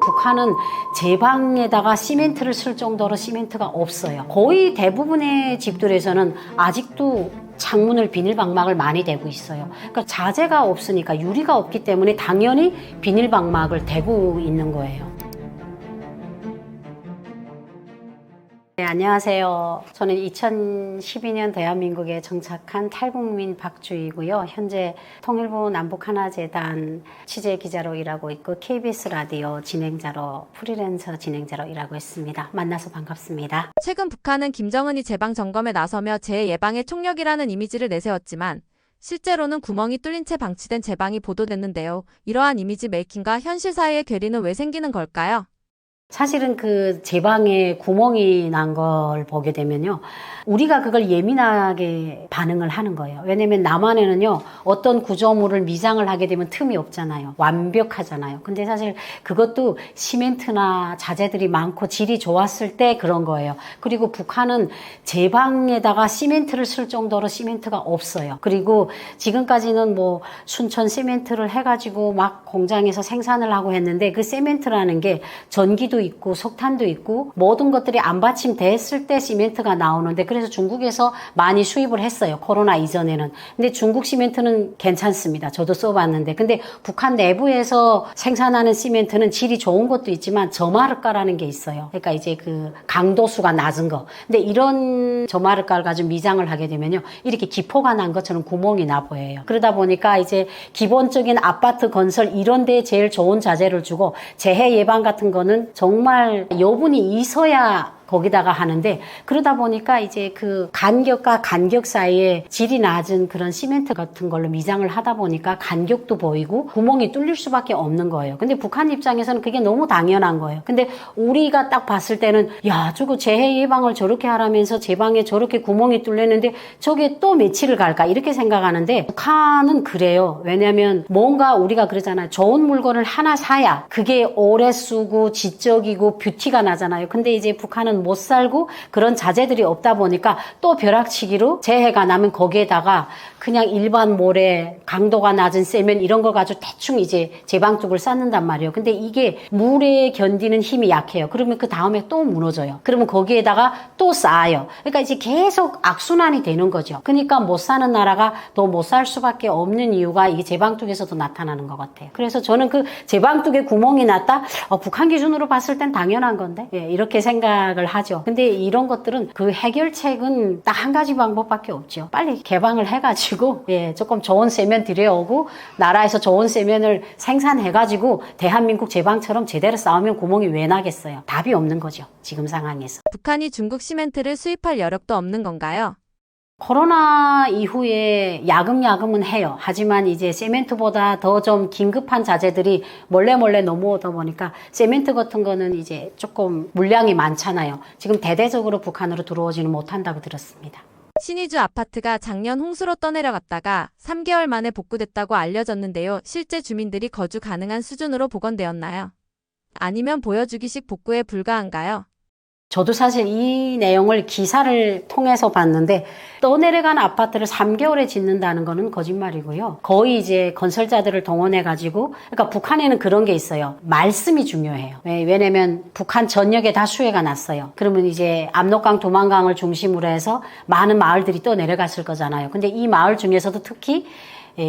북한은 제 방에다가 시멘트를 쓸 정도로 시멘트가 없어요. 거의 대부분의 집들에서는 아직도 창문을 비닐방막을 많이 대고 있어요. 그러니까 자재가 없으니까, 유리가 없기 때문에 당연히 비닐방막을 대고 있는 거예요. 네, 안녕하세요. 저는 2012년 대한민국에 정착한 탈북민 박주희고요. 현재 통일부 남북하나재단 취재기자로 일하고 있고 KBS 라디오 진행자로, 프리랜서 진행자로 일하고 있습니다. 만나서 반갑습니다. 최근 북한은 김정은이 제방 점검에 나서며 재예방의 총력이라는 이미지를 내세웠지만 실제로는 구멍이 뚫린 채 방치된 제방이 보도됐는데요. 이러한 이미지 메이킹과 현실 사이의 괴리는 왜 생기는 걸까요? 사실은 그 제방에 구멍이 난 걸 보게 되면요, 우리가 그걸 예민하게 반응을 하는 거예요. 왜냐면 남한에는요, 어떤 구조물을 미장을 하게 되면 틈이 없잖아요. 완벽하잖아요. 근데 사실 그것도 시멘트나 자재들이 많고 질이 좋았을 때 그런 거예요. 그리고 북한은 제방에다가 시멘트를 쓸 정도로 시멘트가 없어요. 그리고 지금까지는 뭐 순천 시멘트를 해가지고 막 공장에서 생산을 하고 했는데, 그 시멘트라는 게 전기도 있고 석탄도 있고 모든 것들이 안 받침됐을 때 시멘트가 나오는데, 그래서 중국에서 많이 수입을 했어요, 코로나 이전에는. 근데 중국 시멘트는 괜찮습니다. 저도 써봤는데. 근데 북한 내부에서 생산하는 시멘트는 질이 좋은 것도 있지만 저마르가라는 게 있어요. 그러니까 이제 그 강도수가 낮은 거. 근데 이런 저마르가를 가지고 미장을 하게 되면요, 이렇게 기포가 난 것처럼 구멍이 나 보여요. 그러다 보니까 이제 기본적인 아파트 건설 이런 데에 제일 좋은 자재를 주고, 재해 예방 같은 거는 정말 여분이 있어야 거기다가 하는데, 그러다 보니까 이제 그 간격과 간격 사이에 질이 낮은 그런 시멘트 같은 걸로 미장을 하다 보니까 간격도 보이고 구멍이 뚫릴 수밖에 없는 거예요. 근데 북한 입장에서는 그게 너무 당연한 거예요. 근데 우리가 딱 봤을 때는, 야, 저거 재해 예방을 저렇게 하라면서 제 방에 저렇게 구멍이 뚫렸는데 저게 또 며칠을 갈까, 이렇게 생각하는데, 북한은 그래요. 왜냐면 뭔가 우리가 그러잖아요. 좋은 물건을 하나 사야 그게 오래 쓰고 지적이고 뷰티가 나잖아요. 근데 이제 북한은 못 살고 그런 자재들이 없다 보니까 또 벼락치기로 재해가 나면 거기에다가 그냥 일반 모래, 강도가 낮은 세면 이런 걸 가지고 대충 이제 제방뚝을 쌓는단 말이에요. 근데 이게 물에 견디는 힘이 약해요. 그러면 그 다음에 또 무너져요. 그러면 거기에다가 또 쌓아요. 그러니까 이제 계속 악순환이 되는 거죠. 그러니까 못 사는 나라가 더 못 살 수밖에 없는 이유가 이게 제방뚝에서도 나타나는 것 같아요. 그래서 저는 그 제방뚝에 구멍이 났다? 북한 기준으로 봤을 땐 당연한 건데, 이렇게 생각을 하죠. 근데 이런 것들은 그 해결책은 딱 한 가지 방법밖에 없죠. 빨리 개방을 해가지고 조금 좋은 세면 들여오고 나라에서 좋은 세면을 생산해가지고 대한민국 제방처럼 제대로 쌓으면 구멍이 왜 나겠어요. 답이 없는 거죠, 지금 상황에서. 북한이 중국 시멘트를 수입할 여력도 없는 건가요? 코로나 이후에 야금야금은 해요. 하지만 이제 세멘트보다 더 좀 긴급한 자재들이 몰래 넘어오다 보니까 세멘트 같은 거는 이제 조금 물량이 많잖아요. 지금 대대적으로 북한으로 들어오지는 못한다고 들었습니다. 신의주 아파트가 작년 홍수로 떠내려갔다가 3개월 만에 복구됐다고 알려졌는데요. 실제 주민들이 거주 가능한 수준으로 복원되었나요? 아니면 보여주기식 복구에 불과한가요? 저도 사실 이 내용을 기사를 통해서 봤는데, 떠내려간 아파트를 3개월에 짓는다는 거는 거짓말이고요. 거의 이제 건설자들을 동원해가지고, 그러니까 북한에는 그런 게 있어요. 말씀이 중요해요. 왜냐면 북한 전역에 다 수해가 났어요. 그러면 이제 압록강, 두만강을 중심으로 해서 많은 마을들이 또 내려갔을 거잖아요. 근데 이 마을 중에서도 특히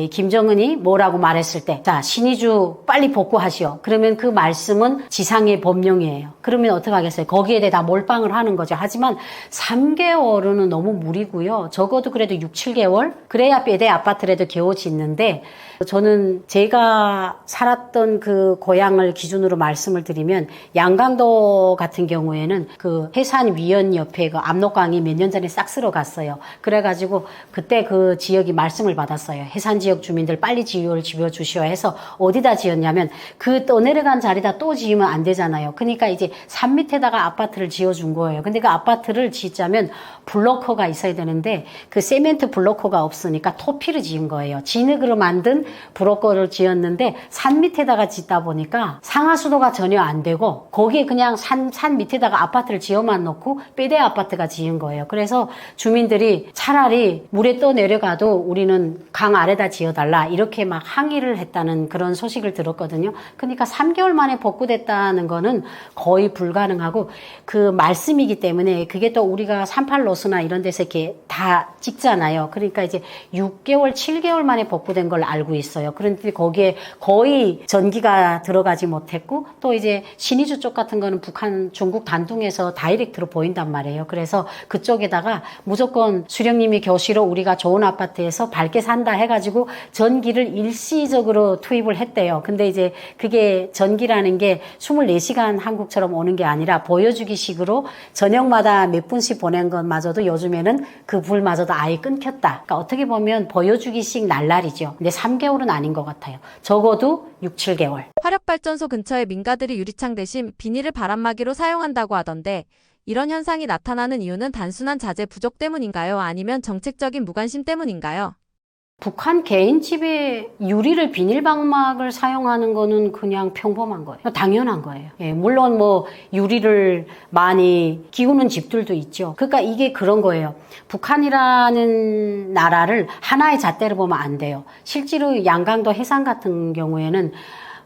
김정은이 뭐라고 말했을 때, 자, 신의주 빨리 복구하시오. 그러면 그 말씀은 지상의 법령이에요. 그러면 어떻게 하겠어요? 거기에 대해 다 몰빵을 하는 거죠. 하지만 3개월은 너무 무리고요. 적어도 그래도 6, 7개월? 그래야 뼈대 아파트라도 겨우 짓는데, 저는 제가 살았던 그 고향을 기준으로 말씀을 드리면, 양강도 같은 경우에는 그 해산위원 옆에 그 압록강이 몇 년 전에 싹 쓸어갔어요. 그래가지고 그때 그 지역이 말씀을 받았어요. 해산 지역 주민들 빨리 지역을 지어주시오 해서 어디다 지었냐면, 그 떠내려간 자리다 또 지으면 안 되잖아요. 그러니까 이제 산 밑에다가 아파트를 지어준 거예요. 근데 그 아파트를 짓자면 블로커가 있어야 되는데 그 세멘트 블로커가 없으니까 토피를 지은 거예요. 진흙으로 만든 브로커를 지었는데 산 밑에다가 짓다 보니까 상하수도가 전혀 안 되고 거기에 그냥 산 밑에다가 아파트를 지어만 놓고 뼈대 아파트가 지은 거예요. 그래서 주민들이 차라리 물에 떠내려가도 우리는 강 아래다 우리가 지어달라 이렇게 막 항의를 했다는 그런 소식을 들었거든요. 그러니까 3개월 만에 복구됐다는 거는 거의 불가능하고 그 말씀이기 때문에 그게 또 우리가 38로스나 이런 데서 이렇게 다 찍잖아요. 그러니까 이제 6개월, 7개월 만에 복구된 걸 알고 있어요. 그런데 거기에 거의 전기가 들어가지 못했고 또 이제 신의주 쪽 같은 거는 북한, 중국 단둥에서 다이렉트로 보인단 말이에요. 그래서 그쪽에다가 무조건 수령님이 교시로 우리가 좋은 아파트에서 밝게 산다 해가지고 전기를 일시적으로 투입을 했대요. 근데 이제 그게 전기라는 게 24시간 한국처럼 오는 게 아니라 보여주기 식으로 저녁마다 몇 분씩 보낸 것마저도 요즘에는 그 불마저도 아예 끊겼다. 그러니까 어떻게 보면 보여주기식 날라리죠. 근데 3개월은 아닌 것 같아요. 적어도 6, 7개월. 화력발전소 근처에 민가들이 유리창 대신 비닐을 바람막이로 사용한다고 하던데 이런 현상이 나타나는 이유는 단순한 자재 부족 때문인가요? 아니면 정책적인 무관심 때문인가요? 북한 개인 집에 유리를 비닐방막을 사용하는 거는 그냥 평범한 거예요. 당연한 거예요. 예, 물론 뭐 유리를 많이 기우는 집들도 있죠. 그러니까 이게 그런 거예요. 북한이라는 나라를 하나의 잣대로 보면 안 돼요. 실제로 양강도 해상 같은 경우에는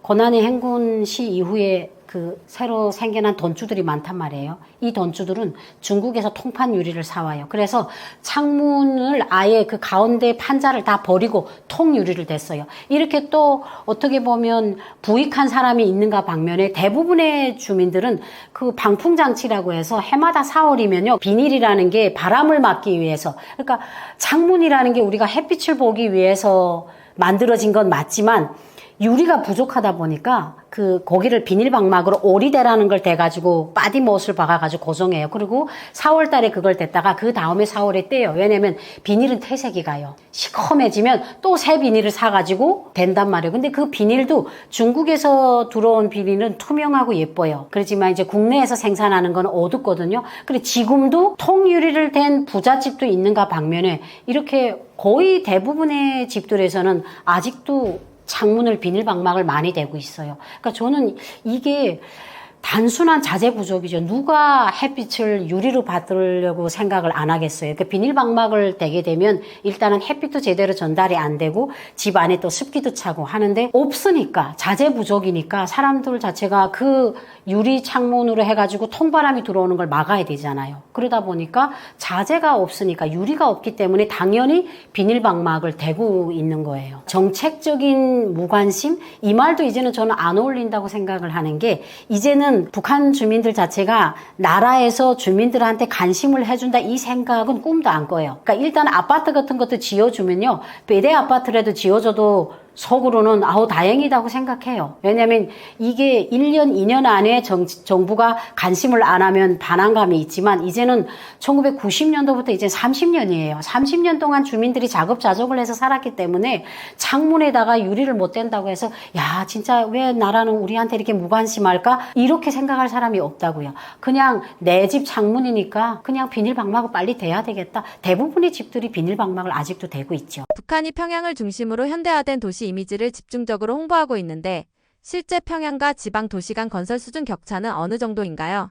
고난의 행군 시 이후에 그 새로 생겨난 돈주들이 많단 말이에요. 이 돈주들은 중국에서 통판 유리를 사와요. 그래서 창문을 아예 그 가운데 판자를 다 버리고 통유리를 댔어요. 이렇게 또 어떻게 보면 부익한 사람이 있는가 방면에 대부분의 주민들은 그 방풍장치라고 해서 해마다 4월이면요. 비닐이라는 게 바람을 막기 위해서 그러니까 창문이라는 게 우리가 햇빛을 보기 위해서 만들어진 건 맞지만 유리가 부족하다 보니까 그 고기를 비닐방막으로 오리대라는 걸 대가지고 빠디못을 박아가지고 고정해요. 그리고 4월 달에 그걸 댔다가 그 다음에 4월에 떼요. 왜냐면 비닐은 퇴색이 가요. 시커매지면 또 새 비닐을 사가지고 댄단 말이에요. 근데 그 비닐도 중국에서 들어온 비닐은 투명하고 예뻐요. 그렇지만 이제 국내에서 생산하는 건 어둡거든요. 그래 지금도 통유리를 댄 부잣집도 있는가 방면에 이렇게 거의 대부분의 집들에서는 아직도 창문을 비닐방막을 많이 대고 있어요. 그러니까 저는 이게 단순한 자재 부족이죠. 누가 햇빛을 유리로 받으려고 생각을 안 하겠어요. 그 비닐방막을 대게 되면 일단은 햇빛도 제대로 전달이 안 되고 집 안에 또 습기도 차고 하는데 없으니까 자재 부족이니까 사람들 자체가 그 유리 창문으로 해가지고 통바람이 들어오는 걸 막아야 되잖아요. 그러다 보니까 자재가 없으니까 유리가 없기 때문에 당연히 비닐방막을 대고 있는 거예요. 정책적인 무관심? 이 말도 이제는 저는 안 어울린다고 생각을 하는 게 이제는 북한 주민들 자체가 나라에서 주민들한테 관심을 해준다 이 생각은 꿈도 안 꿔요. 그러니까 일단 아파트 같은 것도 지어주면요. 배대 아파트라도 지어줘도 속으로는 아우 다행이다고 생각해요. 왜냐하면 이게 1년, 2년 안에 정부가 관심을 안 하면 반항감이 있지만 이제는 1990년도부터 이제 30년이에요. 30년 동안 주민들이 자급자족을 해서 살았기 때문에 창문에다가 유리를 못 댄다고 해서 야 진짜 왜 나라는 우리한테 이렇게 무관심할까? 이렇게 생각할 사람이 없다고요. 그냥 내 집 창문이니까 그냥 비닐방막을 빨리 대야 되겠다. 대부분의 집들이 비닐방막을 아직도 대고 있죠. 북한이 평양을 중심으로 현대화된 도시 이미지를 집중적으로 홍보하고 있는데 실제 평양과 지방 도시 간 건설 수준 격차는 어느 정도인가요?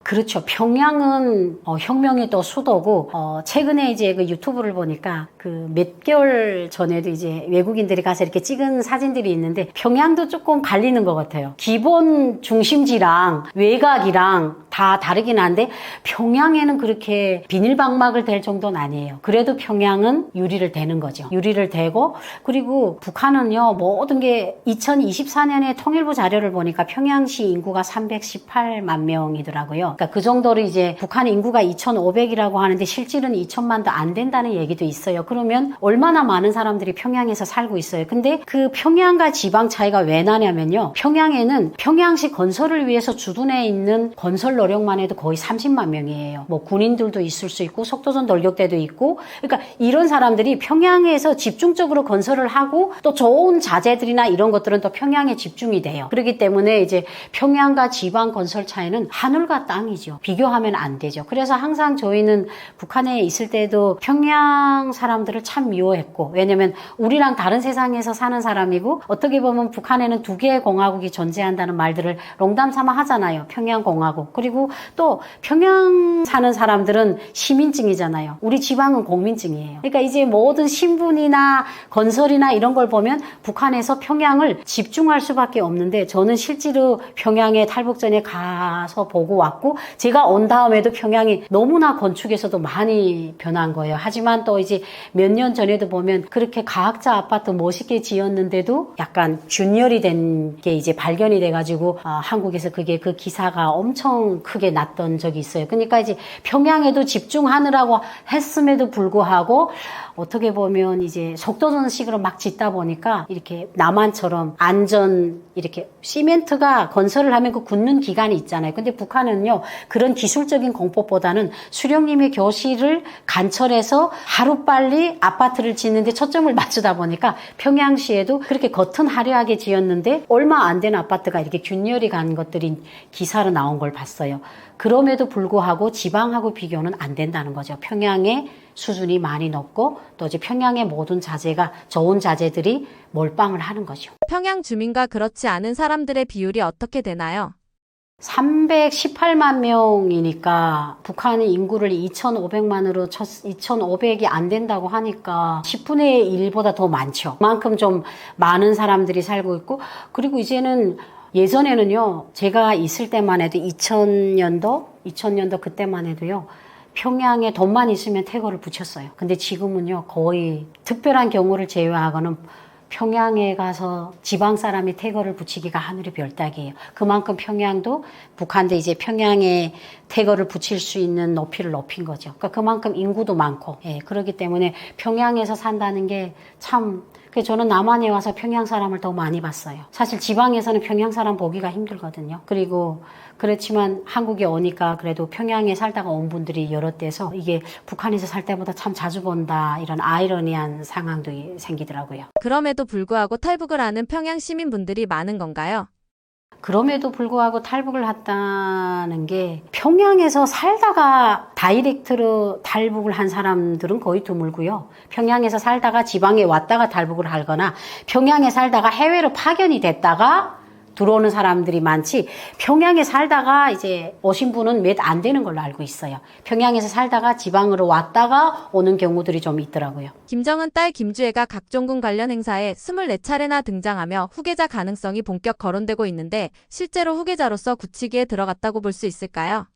그렇죠. 평양은 혁명의 또 수도고 최근에 이제 그 유튜브를 보니까 그 몇 개월 전에도 이제 외국인들이 가서 이렇게 찍은 사진들이 있는데 평양도 조금 갈리는 것 같아요. 기본 중심지랑 외곽이랑 다 다르긴 한데 평양에는 그렇게 비닐방막을 댈 정도는 아니에요. 그래도 평양은 유리를 대는 거죠. 유리를 대고 그리고 북한은요 모든 게 2024년에 통일부 자료를 보니까 평양시 인구가 318만 명이더라고요. 그러니까 그 정도로 이제 북한 인구가 2,500이라고 하는데 실질은 2천만도 안 된다는 얘기도 있어요. 그러면 얼마나 많은 사람들이 평양에서 살고 있어요. 근데 그 평양과 지방 차이가 왜 나냐면요. 평양에는 평양시 건설을 위해서 주둔해 있는 건설 노력만 해도 거의 30만 명이에요. 뭐 군인들도 있을 수 있고 속도전 돌격대도 있고 그러니까 이런 사람들이 평양에서 집중적으로 건설을 하고 또 좋은 자재들이나 이런 것들은 또 평양에 집중이 돼요. 그렇기 때문에 이제 평양과 지방 건설 차이는 하늘과 땅이죠. 비교하면 안 되죠. 그래서 항상 저희는 북한에 있을 때도 평양 사람들을 참 미워했고 왜냐면 우리랑 다른 세상에서 사는 사람이고 어떻게 보면 북한에는 두 개의 공화국이 존재한다는 말들을 농담 삼아 하잖아요. 평양공화국 그리고 그리고 또 평양 사는 사람들은 시민증이잖아요. 우리 지방은 공민증이에요. 그러니까 이제 모든 신분이나 건설이나 이런 걸 보면 북한에서 평양을 집중할 수밖에 없는데 저는 실제로 평양에 탈북 전에 가서 보고 왔고 제가 온 다음에도 평양이 너무나 건축에서도 많이 변한 거예요. 하지만 또 이제 몇 년 전에도 보면 그렇게 가학자 아파트 멋있게 지었는데도 약간 균열이 된 게 이제 발견이 돼가지고 한국에서 그게 그 기사가 엄청 크게 났던 적이 있어요. 그러니까 이제 평양에도 집중하느라고 했음에도 불구하고 어떻게 보면 이제 속도전식으로 막 짓다 보니까 이렇게 남한처럼 안전 이렇게 시멘트가 건설을 하면 그 굳는 기간이 있잖아요. 근데 북한은요 그런 기술적인 공법보다는 수령님의 교실을 간철해서 하루빨리 아파트를 짓는데 초점을 맞추다 보니까 평양시에도 그렇게 겉은 화려하게 지었는데 얼마 안 된 아파트가 이렇게 균열이 간 것들이 기사로 나온 걸 봤어요. 그럼에도 불구하고 지방하고 비교는 안 된다는 거죠. 평양의 수준이 많이 높고 또 이제 평양의 모든 자재가 좋은 자재들이 몰빵을 하는 거죠. 평양 주민과 그렇지 않은 사람들의 비율이 어떻게 되나요? 318만 명이니까 북한의 인구를 2,500만으로 2,500이 안 된다고 하니까 10분의 1보다 더 많죠. 그만큼 좀 많은 사람들이 살고 있고 그리고 이제는 예전에는요. 제가 있을 때만 해도 2000년도 그때만 해도요. 평양에 돈만 있으면 태거를 붙였어요. 근데 지금은요. 거의 특별한 경우를 제외하고는 평양에 가서 지방 사람이 태거를 붙이기가 하늘의 별 따기예요. 그만큼 평양도 북한도 이제 평양에 태거를 붙일 수 있는 높이를 높인 거죠. 그러니까 그만큼 인구도 많고, 예, 그렇기 때문에 평양에서 산다는 게 참. 저는 남한에 와서 평양 사람을 더 많이 봤어요. 사실 지방에서는 평양 사람 보기가 힘들거든요. 그리고 그렇지만 한국에 오니까 그래도 평양에 살다가 온 분들이 여럿 돼서 이게 북한에서 살 때보다 참 자주 본다 이런 아이러니한 상황도 생기더라고요. 그럼에도 불구하고 탈북을 하는 평양 시민분들이 많은 건가요? 그럼에도 불구하고 탈북을 했다는 게 평양에서 살다가 다이렉트로 탈북을 한 사람들은 거의 드물고요. 평양에서 살다가 지방에 왔다가 탈북을 하거나 평양에 살다가 해외로 파견이 됐다가 들어오는 사람들이 많지 평양에 살다가 이제 오신 분은 몇 안 되는 걸로 알고 있어요. 평양에서 살다가 지방으로 왔다가 오는 경우들이 좀 있더라고요. 김정은 딸 김주애가 각종군 관련 행사에 24차례나 등장하며 후계자 가능성이 본격 거론되고 있는데 실제로 후계자로서 굳히기에 들어갔다고 볼 수 있을까요?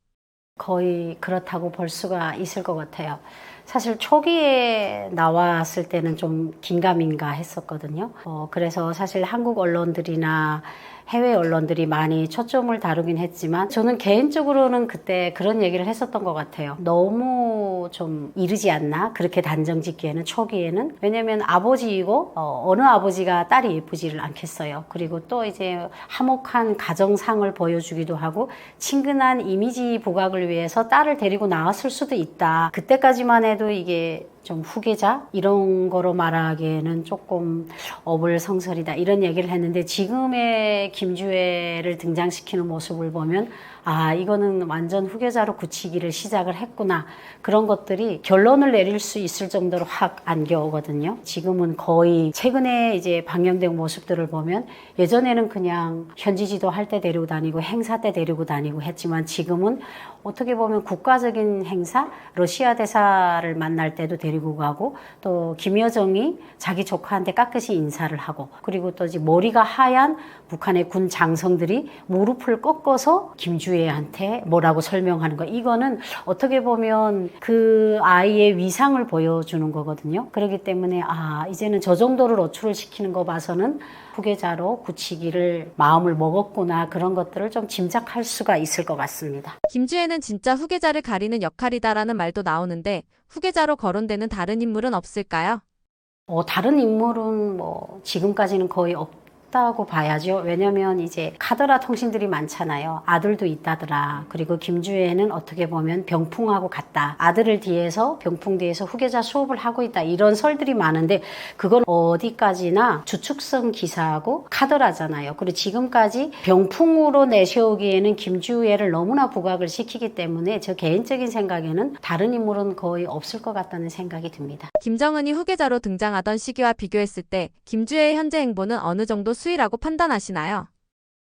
거의 그렇다고 볼 수가 있을 것 같아요. 사실 초기에 나왔을 때는 좀 긴가민가 했었거든요. 그래서 사실 한국 언론들이나 해외 언론들이 많이 초점을 다루긴 했지만 저는 개인적으로는 그때 그런 얘기를 했었던 것 같아요. 너무 좀 이르지 않나? 그렇게 단정 짓기에는 초기에는. 왜냐면 아버지이고 어느 아버지가 딸이 예쁘지를 않겠어요. 그리고 또 이제 화목한 가정상을 보여주기도 하고 친근한 이미지 부각을 위해서 딸을 데리고 나왔을 수도 있다. 그때까지만 해도 이게 좀 후계자 이런 거로 말하기에는 조금 어불성설이다 이런 얘기를 했는데 지금의 김주애를 등장시키는 모습을 보면 아 이거는 완전 후계자로 굳히기를 시작을 했구나 그런 것들이 결론을 내릴 수 있을 정도로 확 안겨오거든요. 지금은 거의 최근에 이제 방영된 모습들을 보면 예전에는 그냥 현지지도 할 때 데리고 다니고 행사 때 데리고 다니고 했지만 지금은 어떻게 보면 국가적인 행사 러시아 대사를 만날 때도 데리고 가고 또 김여정이 자기 조카한테 깍듯이 인사를 하고 그리고 또 이제 머리가 하얀 북한의 군 장성들이 무릎을 꺾어서 김주애한테 뭐라고 설명하는 거 이거는 어떻게 보면 그 아이의 위상을 보여주는 거거든요. 그렇기 때문에 아 이제는 저 정도를 노출을 시키는 거 봐서는 후계자로 굳히기를 마음을 먹었구나 그런 것들을 좀 짐작할 수가 있을 것 같습니다. 김주애는 진짜 후계자를 가리는 역할이다라는 말도 나오는데 후계자로 거론되는 다른 인물은 없을까요? 다른 인물은 뭐 지금까지는 거의 없다고 봐야죠. 왜냐면 이제 카더라 통신들이 많잖아요. 아들도 있다더라. 그리고 김주애는 어떻게 보면 병풍하고 같다. 아들을 뒤에서 병풍 뒤에서 후계자 수업을 하고 있다. 이런 설들이 많은데 그건 어디까지나 주축성 기사하고 카더라잖아요. 그리고 지금까지 병풍으로 내세우기에는 김주애를 너무나 부각을 시키기 때문에 저 개인적인 생각에는 다른 인물은 거의 없을 것 같다는 생각이 듭니다. 김정은이 후계자로 등장하던 시기와 비교했을 때 김주애의 현재 행보는 어느 정도 수위라고 판단하시나요?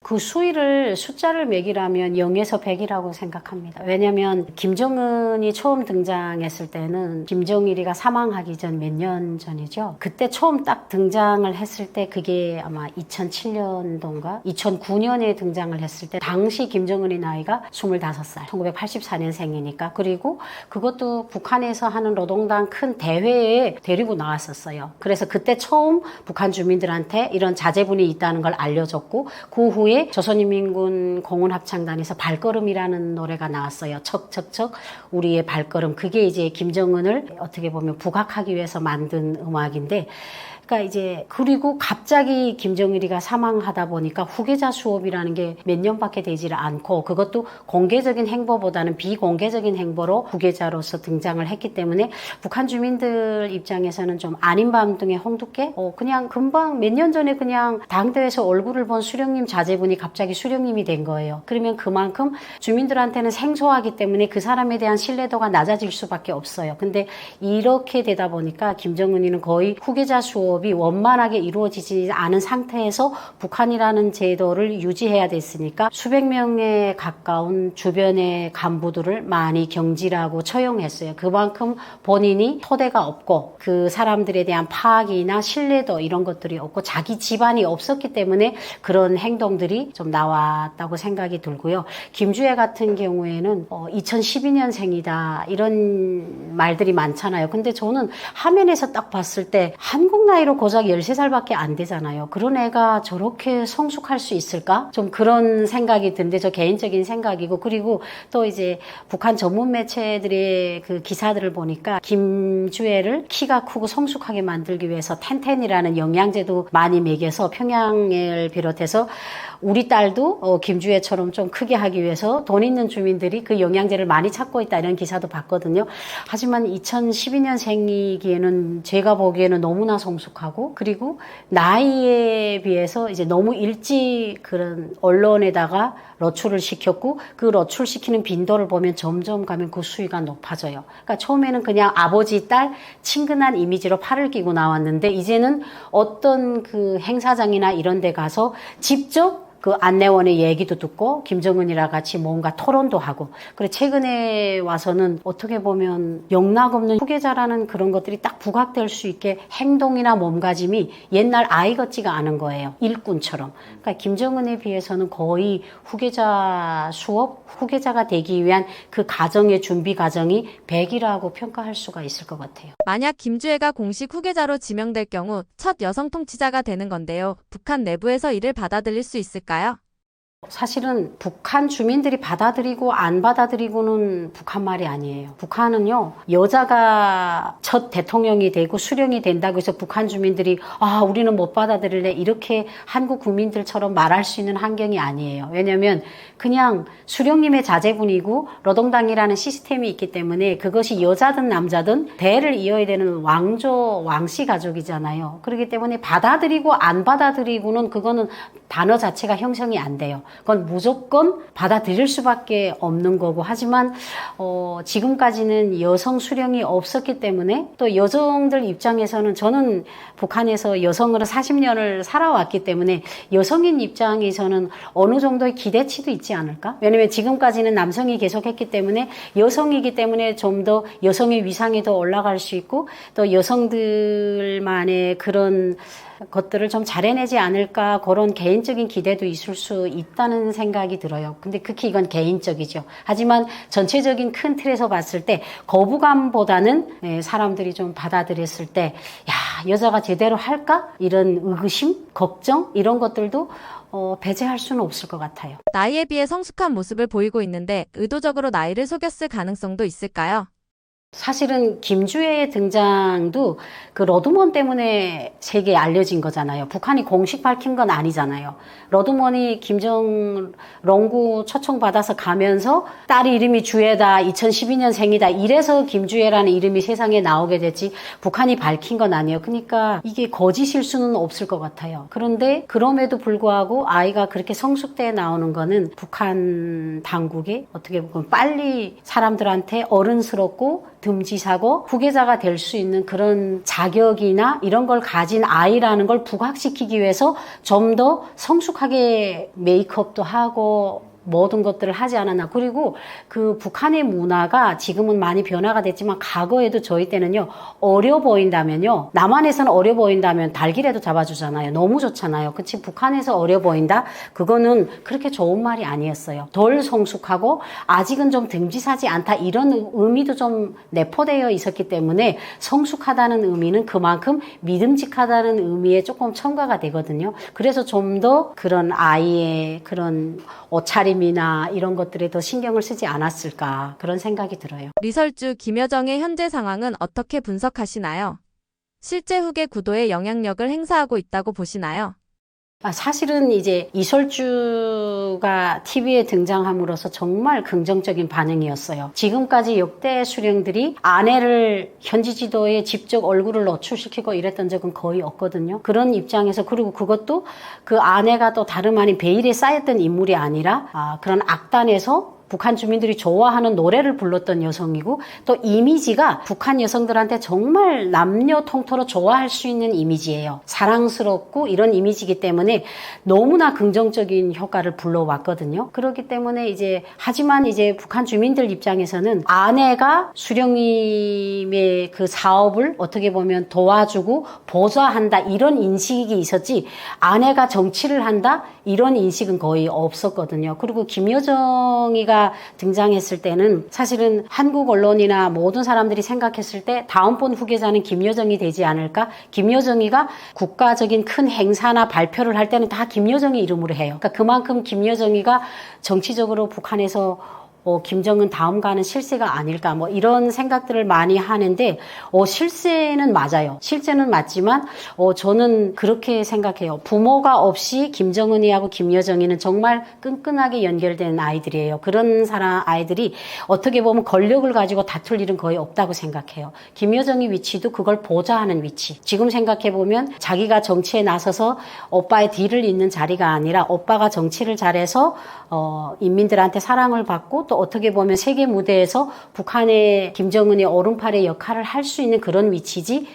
그 수위를 숫자를 매기라면 0에서 100이라고 생각합니다. 왜냐하면 김정은이 처음 등장했을 때는 김정일이가 사망하기 전 몇 년 전이죠. 그때 처음 딱 등장을 했을 때 그게 아마 2007년도인가 2009년에 등장을 했을 때 당시 김정은의 나이가 25살, 1984년생이니까. 그리고 그것도 북한에서 하는 노동당 큰 대회에 데리고 나왔었어요. 그래서 그때 처음 북한 주민들한테 이런 자제분이 있다는 걸 알려줬고, 그 후에 조선인민군 공군합창단에서 발걸음이라는 노래가 나왔어요. 척척척 우리의 발걸음. 그게 이제 김정은을 어떻게 보면 부각하기 위해서 만든 음악인데, 그러니까 이제 그리고 갑자기 김정일이가 사망하다 보니까 후계자 수업이라는 게 몇 년밖에 되지를 않고, 그것도 공개적인 행보보다는 비공개적인 행보로 후계자로서 등장을 했기 때문에 북한 주민들 입장에서는 좀 아닌 밤 등의 홍두깨? 그냥 금방 몇 년 전에 그냥 당대에서 얼굴을 본 수령님 자제분이 갑자기 수령님이 된 거예요. 그러면 그만큼 주민들한테는 생소하기 때문에 그 사람에 대한 신뢰도가 낮아질 수밖에 없어요. 근데 이렇게 되다 보니까 김정은이는 거의 후계자 수업 이 원만하게 이루어지지 않은 상태에서 북한이라는 제도를 유지해야 됐으니까 수백 명에 가까운 주변의 간부들을 많이 경질하고 처형했어요. 그만큼 본인이 토대가 없고 그 사람들에 대한 파악이나 신뢰도 이런 것들이 없고 자기 집안이 없었기 때문에 그런 행동들이 좀 나왔다고 생각이 들고요. 김주애 같은 경우에는 2012년생이다 이런 말들이 많잖아요. 근데 저는 화면에서 딱 봤을 때 한국 나이로 고작 13살밖에 안 되잖아요. 그런 애가 저렇게 성숙할 수 있을까? 좀 그런 생각이 드는데, 저 개인적인 생각이고, 그리고 또 이제 북한 전문 매체들의 그 기사들을 보니까 김주애를 키가 크고 성숙하게 만들기 위해서 텐텐이라는 영양제도 많이 먹여서 평양을 비롯해서 우리 딸도 김주애처럼 좀 크게 하기 위해서 돈 있는 주민들이 그 영양제를 많이 찾고 있다 이런 기사도 봤거든요. 하지만 2012년생이기에는 제가 보기에는 너무나 성숙하고, 그리고 나이에 비해서 이제 너무 일찍 그런 언론에다가 노출을 시켰고, 그 노출시키는 빈도를 보면 점점 가면 그 수위가 높아져요. 그러니까 처음에는 그냥 아버지, 딸, 친근한 이미지로 팔을 끼고 나왔는데, 이제는 어떤 그 행사장이나 이런 데 가서 직접 그 안내원의 얘기도 듣고 김정은이랑 같이 뭔가 토론도 하고, 그래 최근에 와서는 어떻게 보면 영락없는 후계자라는 그런 것들이 딱 부각될 수 있게 행동이나 몸가짐이 옛날 아이 같지가 않은 거예요. 일꾼처럼. 그러니까 김정은에 비해서는 거의 후계자 수업, 후계자가 되기 위한 그 과정의 준비 과정이 100이라고 평가할 수가 있을 것 같아요. 만약 김주애가 공식 후계자로 지명될 경우 첫 여성 통치자가 되는 건데요. 북한 내부에서 이를 받아들일 수 있을까요? 사실은 북한 주민들이 받아들이고 안 받아들이고는 북한 말이 아니에요. 북한은요, 여자가 첫 대통령이 되고 수령이 된다고 해서 북한 주민들이 우리는 못 받아들일래 이렇게 한국 국민들처럼 말할 수 있는 환경이 아니에요. 왜냐하면 그냥 수령님의 자제분이고 노동당이라는 시스템이 있기 때문에 그것이 여자든 남자든 대를 이어야 되는 왕조 왕씨 가족이잖아요. 그렇기 때문에 받아들이고 안 받아들이고는 그거는 단어 자체가 형성이 안 돼요. 그건 무조건 받아들일 수밖에 없는 거고, 하지만 지금까지는 여성 수령이 없었기 때문에, 또 여성들 입장에서는, 저는 북한에서 여성으로 40년을 살아왔기 때문에 여성인 입장에서는 어느 정도의 기대치도 있지 않을까? 왜냐면 지금까지는 남성이 계속했기 때문에 여성이기 때문에 좀 더 여성의 위상이 더 올라갈 수 있고, 또 여성들만의 그런 것들을 좀 잘해내지 않을까, 그런 개인적인 기대도 있을 수 있다는 생각이 들어요. 근데 극히 이건 개인적이죠. 하지만 전체적인 큰 틀에서 봤을 때 거부감보다는 사람들이 좀 받아들였을 때 여자가 제대로 할까? 이런 의구심, 걱정 이런 것들도 배제할 수는 없을 것 같아요. 나이에 비해 성숙한 모습을 보이고 있는데 의도적으로 나이를 속였을 가능성도 있을까요? 사실은 김주애의 등장도 그 러드먼 때문에 세계에 알려진 거잖아요. 북한이 공식 밝힌 건 아니잖아요. 러드먼이 김정롱구 초청받아서 가면서 딸 이름이 주애다, 2012년생이다 이래서 김주애라는 이름이 세상에 나오게 됐지 북한이 밝힌 건 아니에요. 그러니까 이게 거짓일 수는 없을 것 같아요. 그런데 그럼에도 불구하고 아이가 그렇게 성숙돼 나오는 거는 북한 당국이 어떻게 보면 빨리 사람들한테 어른스럽고 듬지사고 후계자가 될 수 있는 그런 자격이나 이런 걸 가진 아이라는 걸 부각시키기 위해서 좀 더 성숙하게 메이크업도 하고 모든 것들을 하지 않았나. 그리고 그 북한의 문화가 지금은 많이 변화가 됐지만 과거에도 저희 때는요, 어려 보인다면요, 남한에서는 어려 보인다면 달기라도 잡아주잖아요. 너무 좋잖아요. 그치? 북한에서 어려 보인다? 그거는 그렇게 좋은 말이 아니었어요. 덜 성숙하고 아직은 좀 듬직하지 않다, 이런 의미도 좀 내포되어 있었기 때문에 성숙하다는 의미는 그만큼 믿음직하다는 의미에 조금 첨가가 되거든요. 그래서 좀 더 그런 아이의 그런 옷차림이나 이런 것들에 더 신경을 쓰지 않았을까, 그런 생각이 들어요. 리설주 김여정의 현재 상황은 어떻게 분석하시나요? 실제 후계 구도에 영향력을 행사하고 있다고 보시나요? 사실은 이제 이설주가 TV에 등장함으로써 정말 긍정적인 반응이었어요. 지금까지 역대 수령들이 아내를 현지 지도에 직접 얼굴을 노출시키고 이랬던 적은 거의 없거든요. 그런 입장에서, 그리고 그것도 그 아내가 또 다름 아닌 베일에 쌓였던 인물이 아니라 그런 악단에서 북한 주민들이 좋아하는 노래를 불렀던 여성이고, 또 이미지가 북한 여성들한테 정말 남녀 통틀어 좋아할 수 있는 이미지예요. 사랑스럽고 이런 이미지이기 때문에 너무나 긍정적인 효과를 불러왔거든요. 그렇기 때문에 하지만 북한 주민들 입장에서는 아내가 수령님의 그 사업을 어떻게 보면 도와주고 보좌한다, 이런 인식이 있었지, 아내가 정치를 한다, 이런 인식은 거의 없었거든요. 그리고 김여정이가 등장했을 때는 사실은 한국 언론이나 모든 사람들이 생각했을 때 다음번 후계자는 김여정이 되지 않을까? 김여정이가 국가적인 큰 행사나 발표를 할 때는 다 김여정의 이름으로 해요. 그러니까 그만큼 김여정이가 정치적으로 북한에서 김정은 다음 가는 실세가 아닐까, 뭐 이런 생각들을 많이 하는데, 실세는 맞아요. 실제는 맞지만 저는 그렇게 생각해요. 부모가 없이 김정은이하고 김여정이는 정말 끈끈하게 연결된 아이들이에요. 그런 아이들이 어떻게 보면 권력을 가지고 다툴 일은 거의 없다고 생각해요. 김여정의 위치도 그걸 보좌하는 위치. 지금 생각해보면 자기가 정치에 나서서 오빠의 뒤를 잇는 자리가 아니라 오빠가 정치를 잘해서 인민들한테 사랑을 받고, 또 어떻게 보면 세계 무대에서 북한의 김정은의 오른팔의 역할을 할 수 있는 그런 위치지,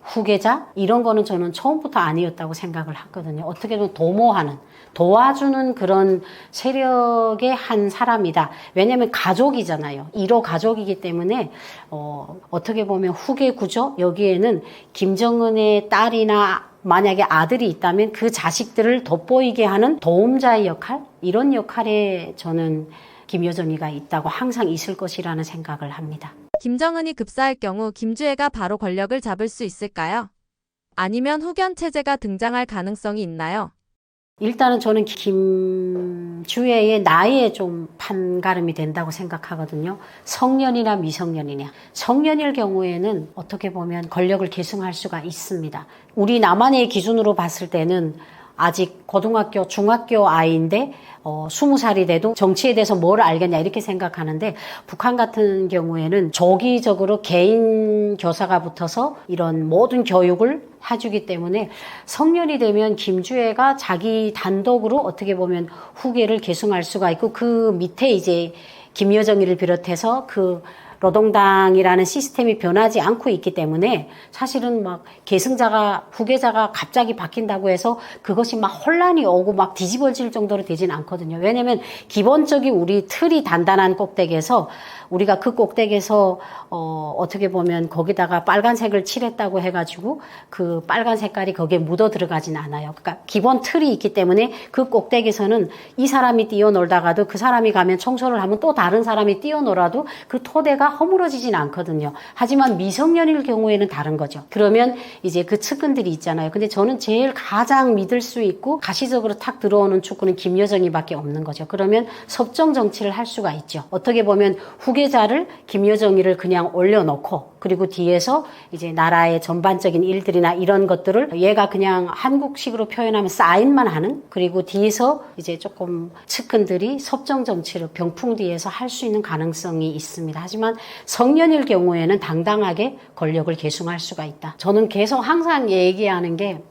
후계자 이런 거는 저는 처음부터 아니었다고 생각을 했거든요. 어떻게 보면 도와주는 그런 세력의 한 사람이다. 왜냐하면 가족이잖아요. 1호 가족이기 때문에 어떻게 보면 후계 구조, 여기에는 김정은의 딸이나 만약에 아들이 있다면 그 자식들을 돋보이게 하는 도움자의 역할, 이런 역할에 저는 김여정이가 있다고, 항상 있을 것이라는 생각을 합니다. 김정은이 급사할 경우 김주애가 바로 권력을 잡을 수 있을까요? 아니면 후견 체제가 등장할 가능성이 있나요? 일단은 저는 김주애의 나이에 좀 판가름이 된다고 생각하거든요. 성년이나 미성년이냐. 성년일 경우에는 어떻게 보면 권력을 계승할 수가 있습니다. 우리 남한의 기준으로 봤을 때는 아직 고등학교, 중학교 아이인데 20살이 돼도 정치에 대해서 뭘 알겠냐, 이렇게 생각하는데, 북한 같은 경우에는 조기적으로 개인 교사가 붙어서 이런 모든 교육을 해주기 때문에 성년이 되면 김주애가 자기 단독으로 어떻게 보면 후계를 계승할 수가 있고, 그 밑에 김여정이를 비롯해서 그 노동당이라는 시스템이 변하지 않고 있기 때문에 사실은 막 후계자가 갑자기 바뀐다고 해서 그것이 막 혼란이 오고 막 뒤집어질 정도로 되진 않거든요. 왜냐면 기본적인 우리 틀이 단단한 꼭대기에서, 우리가 그 꼭대기에서 어떻게 보면 거기다가 빨간색을 칠했다고 해가지고 그 빨간 색깔이 거기에 묻어 들어가진 않아요. 그러니까 기본 틀이 있기 때문에 그 꼭대기에서는 이 사람이 뛰어놀다가도 그 사람이 가면 청소를 하면 또 다른 사람이 뛰어놀아도 그 토대가 허물어지진 않거든요. 하지만 미성년일 경우에는 다른 거죠. 그러면 그 측근들이 있잖아요. 근데 저는 제일 가장 믿을 수 있고 가시적으로 탁 들어오는 축구는 김여정이밖에 없는 거죠. 그러면 섭정 정치를 할 수가 있죠. 어떻게 보면 후계자를 김여정이를 그냥 올려놓고, 그리고 뒤에서 나라의 전반적인 일들이나 이런 것들을 얘가 그냥 한국식으로 표현하면 사인만 하는, 그리고 뒤에서 조금 측근들이 섭정 정치를 병풍 뒤에서 할 수 있는 가능성이 있습니다. 하지만 성년일 경우에는 당당하게 권력을 계승할 수가 있다. 저는 계속 항상 얘기하는 게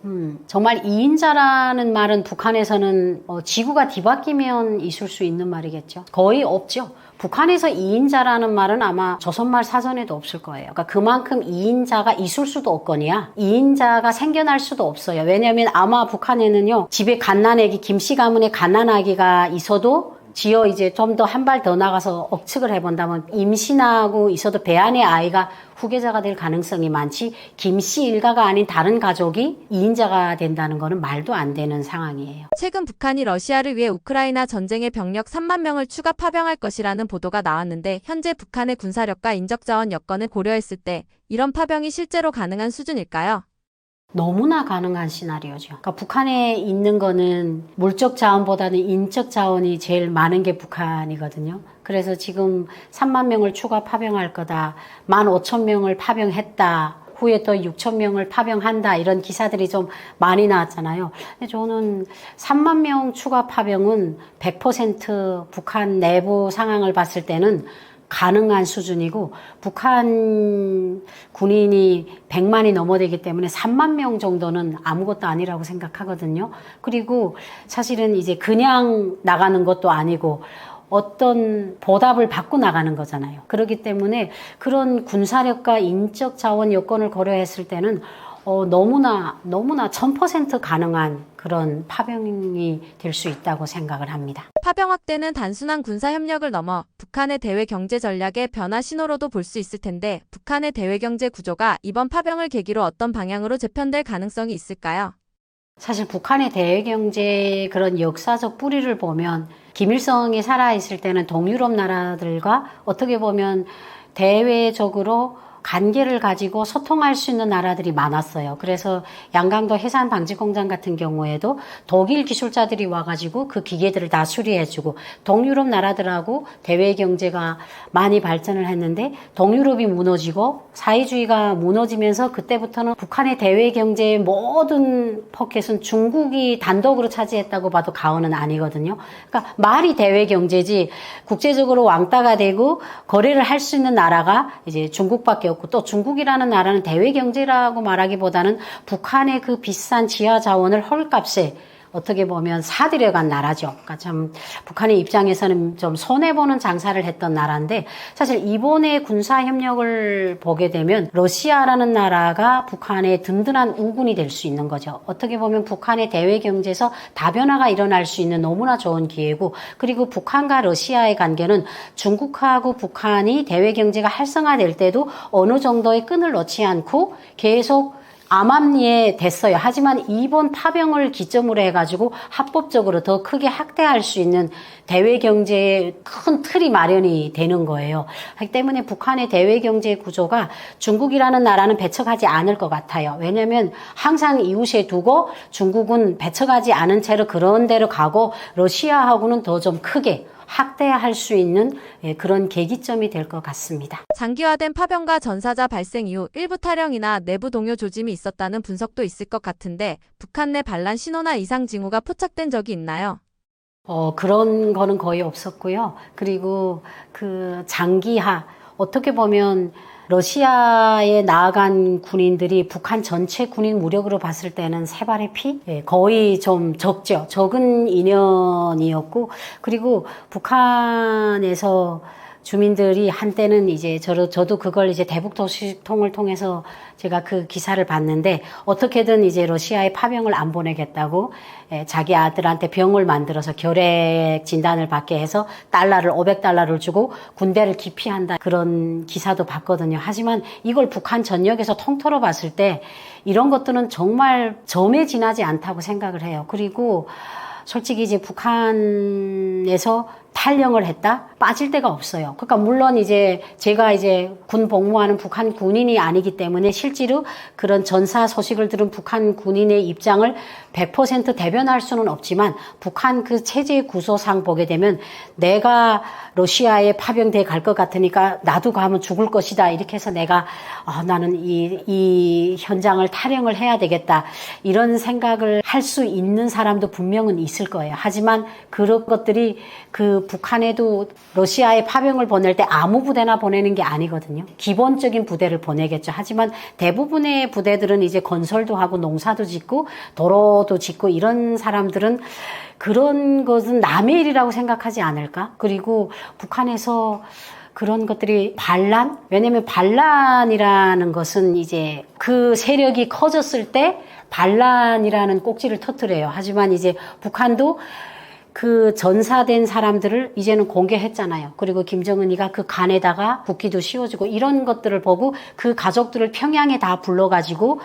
정말 2인자라는 말은 북한에서는 지구가 뒤바뀌면 있을 수 있는 말이겠죠. 거의 없죠. 북한에서 2인자라는 말은 아마 조선말 사전에도 없을 거예요. 그러니까 그만큼 2인자가 있을 수도 없거니와 2인자가 생겨날 수도 없어요. 왜냐하면 아마 북한에는요, 집에 갓난아기, 김씨 가문에 갓난아기가 있어도 지어 이제 좀 더 한 발 더 나가서 억측을 해본다면 임신하고 있어도 배 안에 아이가 후계자가 될 가능성이 많지, 김씨 일가가 아닌 다른 가족이 2인자가 된다는 거는 말도 안 되는 상황이에요. 최근 북한이 러시아를 위해 우크라이나 전쟁의 병력 3만 명을 추가 파병할 것이라는 보도가 나왔는데, 현재 북한의 군사력과 인적자원 여건을 고려했을 때 이런 파병이 실제로 가능한 수준일까요? 너무나 가능한 시나리오죠. 그러니까 북한에 있는 거는 물적 자원보다는 인적 자원이 제일 많은 게 북한이거든요. 그래서 지금 3만 명을 추가 파병할 거다, 15,000명을 파병했다, 후에 또 6,000명을 파병한다, 이런 기사들이 좀 많이 나왔잖아요. 근데 저는 3만 명 추가 파병은 100% 북한 내부 상황을 봤을 때는 가능한 수준이고, 북한 군인이 100만이 넘어되기 때문에 3만 명 정도는 아무것도 아니라고 생각하거든요. 그리고 사실은 이제 그냥 나가는 것도 아니고 어떤 보답을 받고 나가는 거잖아요. 그렇기 때문에 그런 군사력과 인적 자원 여건을 고려했을 때는 너무나 1000% 가능한 그런 파병이 될 수 있다고 생각을 합니다. 파병 확대는 단순한 군사 협력을 넘어 북한의 대외 경제 전략의 변화 신호로도 볼 수 있을 텐데, 북한의 대외 경제 구조가 이번 파병을 계기로 어떤 방향으로 재편될 가능성이 있을까요? 사실 북한의 대외 경제 그런 역사적 뿌리를 보면, 김일성이 살아있을 때는 동유럽 나라들과 어떻게 보면 대외적으로 관계를 가지고 소통할 수 있는 나라들이 많았어요. 그래서 양강도 해산 방지 공장 같은 경우에도 독일 기술자들이 와가지고 그 기계들을 다 수리해주고, 동유럽 나라들하고 대외 경제가 많이 발전을 했는데, 동유럽이 무너지고 사회주의가 무너지면서 그때부터는 북한의 대외 경제의 모든 포켓은 중국이 단독으로 차지했다고 봐도 과언은 아니거든요. 그러니까 말이 대외 경제지, 국제적으로 왕따가 되고 거래를 할 수 있는 나라가 이제 중국밖에 없고, 또 중국이라는 나라는 대외 경제라고 말하기보다는 북한의 그 비싼 지하 자원을 헐값에 어떻게 보면 사들여간 나라죠. 그러니까 참 북한의 입장에서는 좀 손해보는 장사를 했던 나라인데, 사실 이번에 군사협력을 보게 되면 러시아라는 나라가 북한의 든든한 우군이 될 수 있는 거죠. 어떻게 보면 북한의 대외 경제에서 다변화가 일어날 수 있는 너무나 좋은 기회고, 그리고 북한과 러시아의 관계는 중국하고 북한이 대외 경제가 활성화될 때도 어느 정도의 끈을 놓지 않고 계속 암암리에 됐어요. 하지만 이번 파병을 기점으로 해가지고 합법적으로 더 크게 확대할 수 있는 대외 경제의 큰 틀이 마련이 되는 거예요. 그렇기 때문에 북한의 대외 경제 구조가 중국이라는 나라는 배척하지 않을 것 같아요. 왜냐하면 항상 이웃에 두고 중국은 배척하지 않은 채로 그런 데로 가고, 러시아하고는 더 좀 크게 확대할 수 있는 그런 계기점이 될 것 같습니다. 장기화된 파병과 전사자 발생 이후 일부 탈영이나 내부 동요 조짐이 있었다는 분석도 있을 것 같은데, 북한 내 반란 신호나 이상 징후가 포착된 적이 있나요? 그런 거는 거의 없었고요. 그리고 그 장기화, 어떻게 보면 러시아에 나아간 군인들이 북한 전체 군인 무력으로 봤을 때는 세 발의 피? 거의 좀 적죠. 적은 인원이었고, 그리고 북한에서 주민들이 한때는 이제 저도 그걸 이제 대북도시통을 통해서 제가 그 기사를 봤는데, 어떻게든 이제 러시아에 파병을 안 보내겠다고 자기 아들한테 병을 만들어서 결핵 진단을 받게 해서 달러를 500달러를 주고 군대를 기피한다, 그런 기사도 봤거든요. 하지만 이걸 북한 전역에서 통틀어 봤을 때 이런 것들은 정말 점에 지나지 않다고 생각을 해요. 그리고 솔직히 이제 북한에서 탈영을 했다? 빠질 데가 없어요. 그러니까 물론 이제 제가 이제 군 복무하는 북한 군인이 아니기 때문에 실제로 그런 전사 소식을 들은 북한 군인의 입장을 100% 대변할 수는 없지만, 북한 그 체제 구조상 보게 되면 내가 러시아에 파병돼 갈 것 같으니까 나도 가면 죽을 것이다, 이렇게 해서 내가 나는 이 현장을 탈영을 해야 되겠다, 이런 생각을 할 수 있는 사람도 분명은 있을 거예요. 하지만 그런 것들이 그 그 북한에도 러시아에 파병을 보낼 때 아무 부대나 보내는 게 아니거든요. 기본적인 부대를 보내겠죠. 하지만 대부분의 부대들은 이제 건설도 하고 농사도 짓고 도로도 짓고 이런 사람들은 그런 것은 남의 일이라고 생각하지 않을까? 그리고 북한에서 그런 것들이 반란? 왜냐면 반란이라는 것은 이제 그 세력이 커졌을 때 반란이라는 꼭지를 터뜨려요. 하지만 이제 북한도 그 전사된 사람들을 이제는 공개했잖아요. 그리고 김정은이가 그 간에다가 국기도 씌워주고 이런 것들을 보고 그 가족들을 평양에 다 불러가지고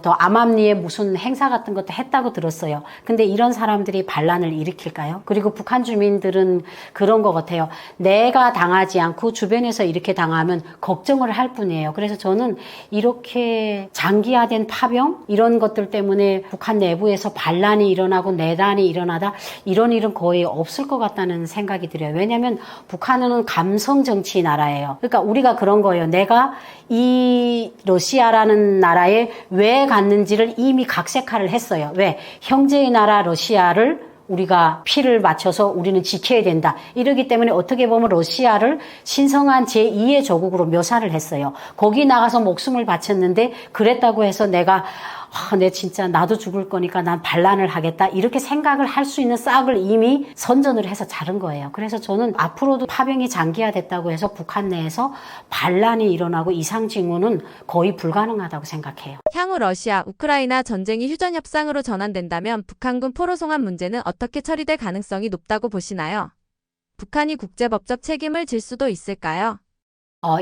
더 암암리에 무슨 행사 같은 것도 했다고 들었어요. 근데 이런 사람들이 반란을 일으킬까요? 그리고 북한 주민들은 그런 것 같아요. 내가 당하지 않고 주변에서 이렇게 당하면 걱정을 할 뿐이에요. 그래서 저는 이렇게 장기화된 파병 이런 것들 때문에 북한 내부에서 반란이 일어나고 내란이 일어나다 이런 일은 거의 없을 것 같다는 생각이 들어요. 왜냐하면 북한은 감성 정치 나라예요. 그러니까 우리가 그런 거예요. 내가 이 러시아라는 나라에 왜 갔는지를 이미 각색화를 했어요. 왜? 형제의 나라 러시아를 우리가 피를 맞춰서 우리는 지켜야 된다. 이러기 때문에 어떻게 보면 러시아를 신성한 제2의 조국으로 묘사를 했어요. 거기 나가서 목숨을 바쳤는데 그랬다고 해서 내가 내 진짜 나도 죽을 거니까 난 반란을 하겠다. 이렇게 생각을 할 수 있는 싹을 이미 선전을 해서 자른 거예요. 그래서 저는 앞으로도 파병이 장기화됐다고 해서 북한 내에서 반란이 일어나고 이상 징후는 거의 불가능하다고 생각해요. 향후 러시아, 우크라이나 전쟁이 휴전 협상으로 전환된다면 북한군 포로 송환 문제는 어떻게 처리될 가능성이 높다고 보시나요? 북한이 국제법적 책임을 질 수도 있을까요?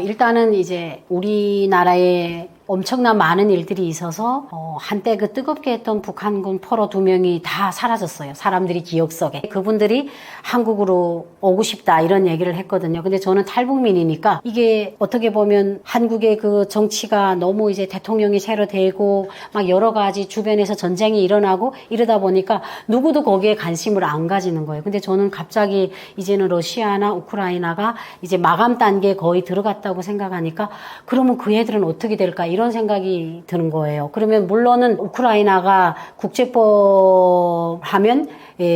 일단은 이제 우리나라에 엄청난 많은 일들이 있어서 한때 그 뜨겁게 했던 북한군 포로 2명이 다 사라졌어요. 사람들이 기억 속에. 그분들이 한국으로 오고 싶다 이런 얘기를 했거든요. 근데 저는 탈북민이니까 이게 어떻게 보면 한국의 그 정치가 너무 이제 대통령이 새로 되고 막 여러 가지 주변에서 전쟁이 일어나고 이러다 보니까 누구도 거기에 관심을 안 가지는 거예요. 근데 저는 갑자기 이제는 러시아나 우크라이나가 이제 마감 단계에 거의 들어갔다고 생각하니까 그러면 그 애들은 어떻게 될까 이런 생각이 드는 거예요. 그러면 물론은 우크라이나가 국제법 하면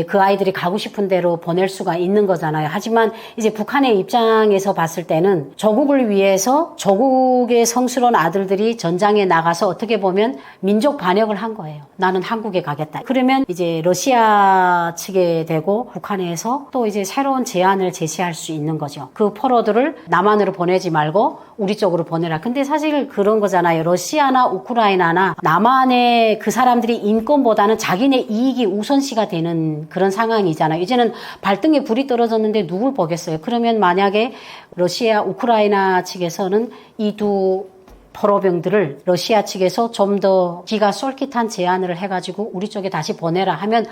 그 아이들이 가고 싶은 대로 보낼 수가 있는 거잖아요. 하지만 이제 북한의 입장에서 봤을 때는 조국을 위해서 조국의 성스러운 아들들이 전장에 나가서 어떻게 보면 민족 반역을 한 거예요. 나는 한국에 가겠다. 그러면 이제 러시아 측에 대고 북한에서 또 이제 새로운 제안을 제시할 수 있는 거죠. 그 포로들을 남한으로 보내지 말고 우리 쪽으로 보내라. 근데 사실 그런 거잖아요. 러시아나 우크라이나나 남한의 그 사람들이 인권보다는 자기네 이익이 우선시가 되는 그런 상황이잖아요. 이제는 발등에 불이 떨어졌는데 누굴 보겠어요. 그러면 만약에 러시아, 우크라이나 측에서는 이 두 포로병들을 러시아 측에서 좀 더 기가 쏠깃한 제안을 해가지고 우리 쪽에 다시 보내라 하면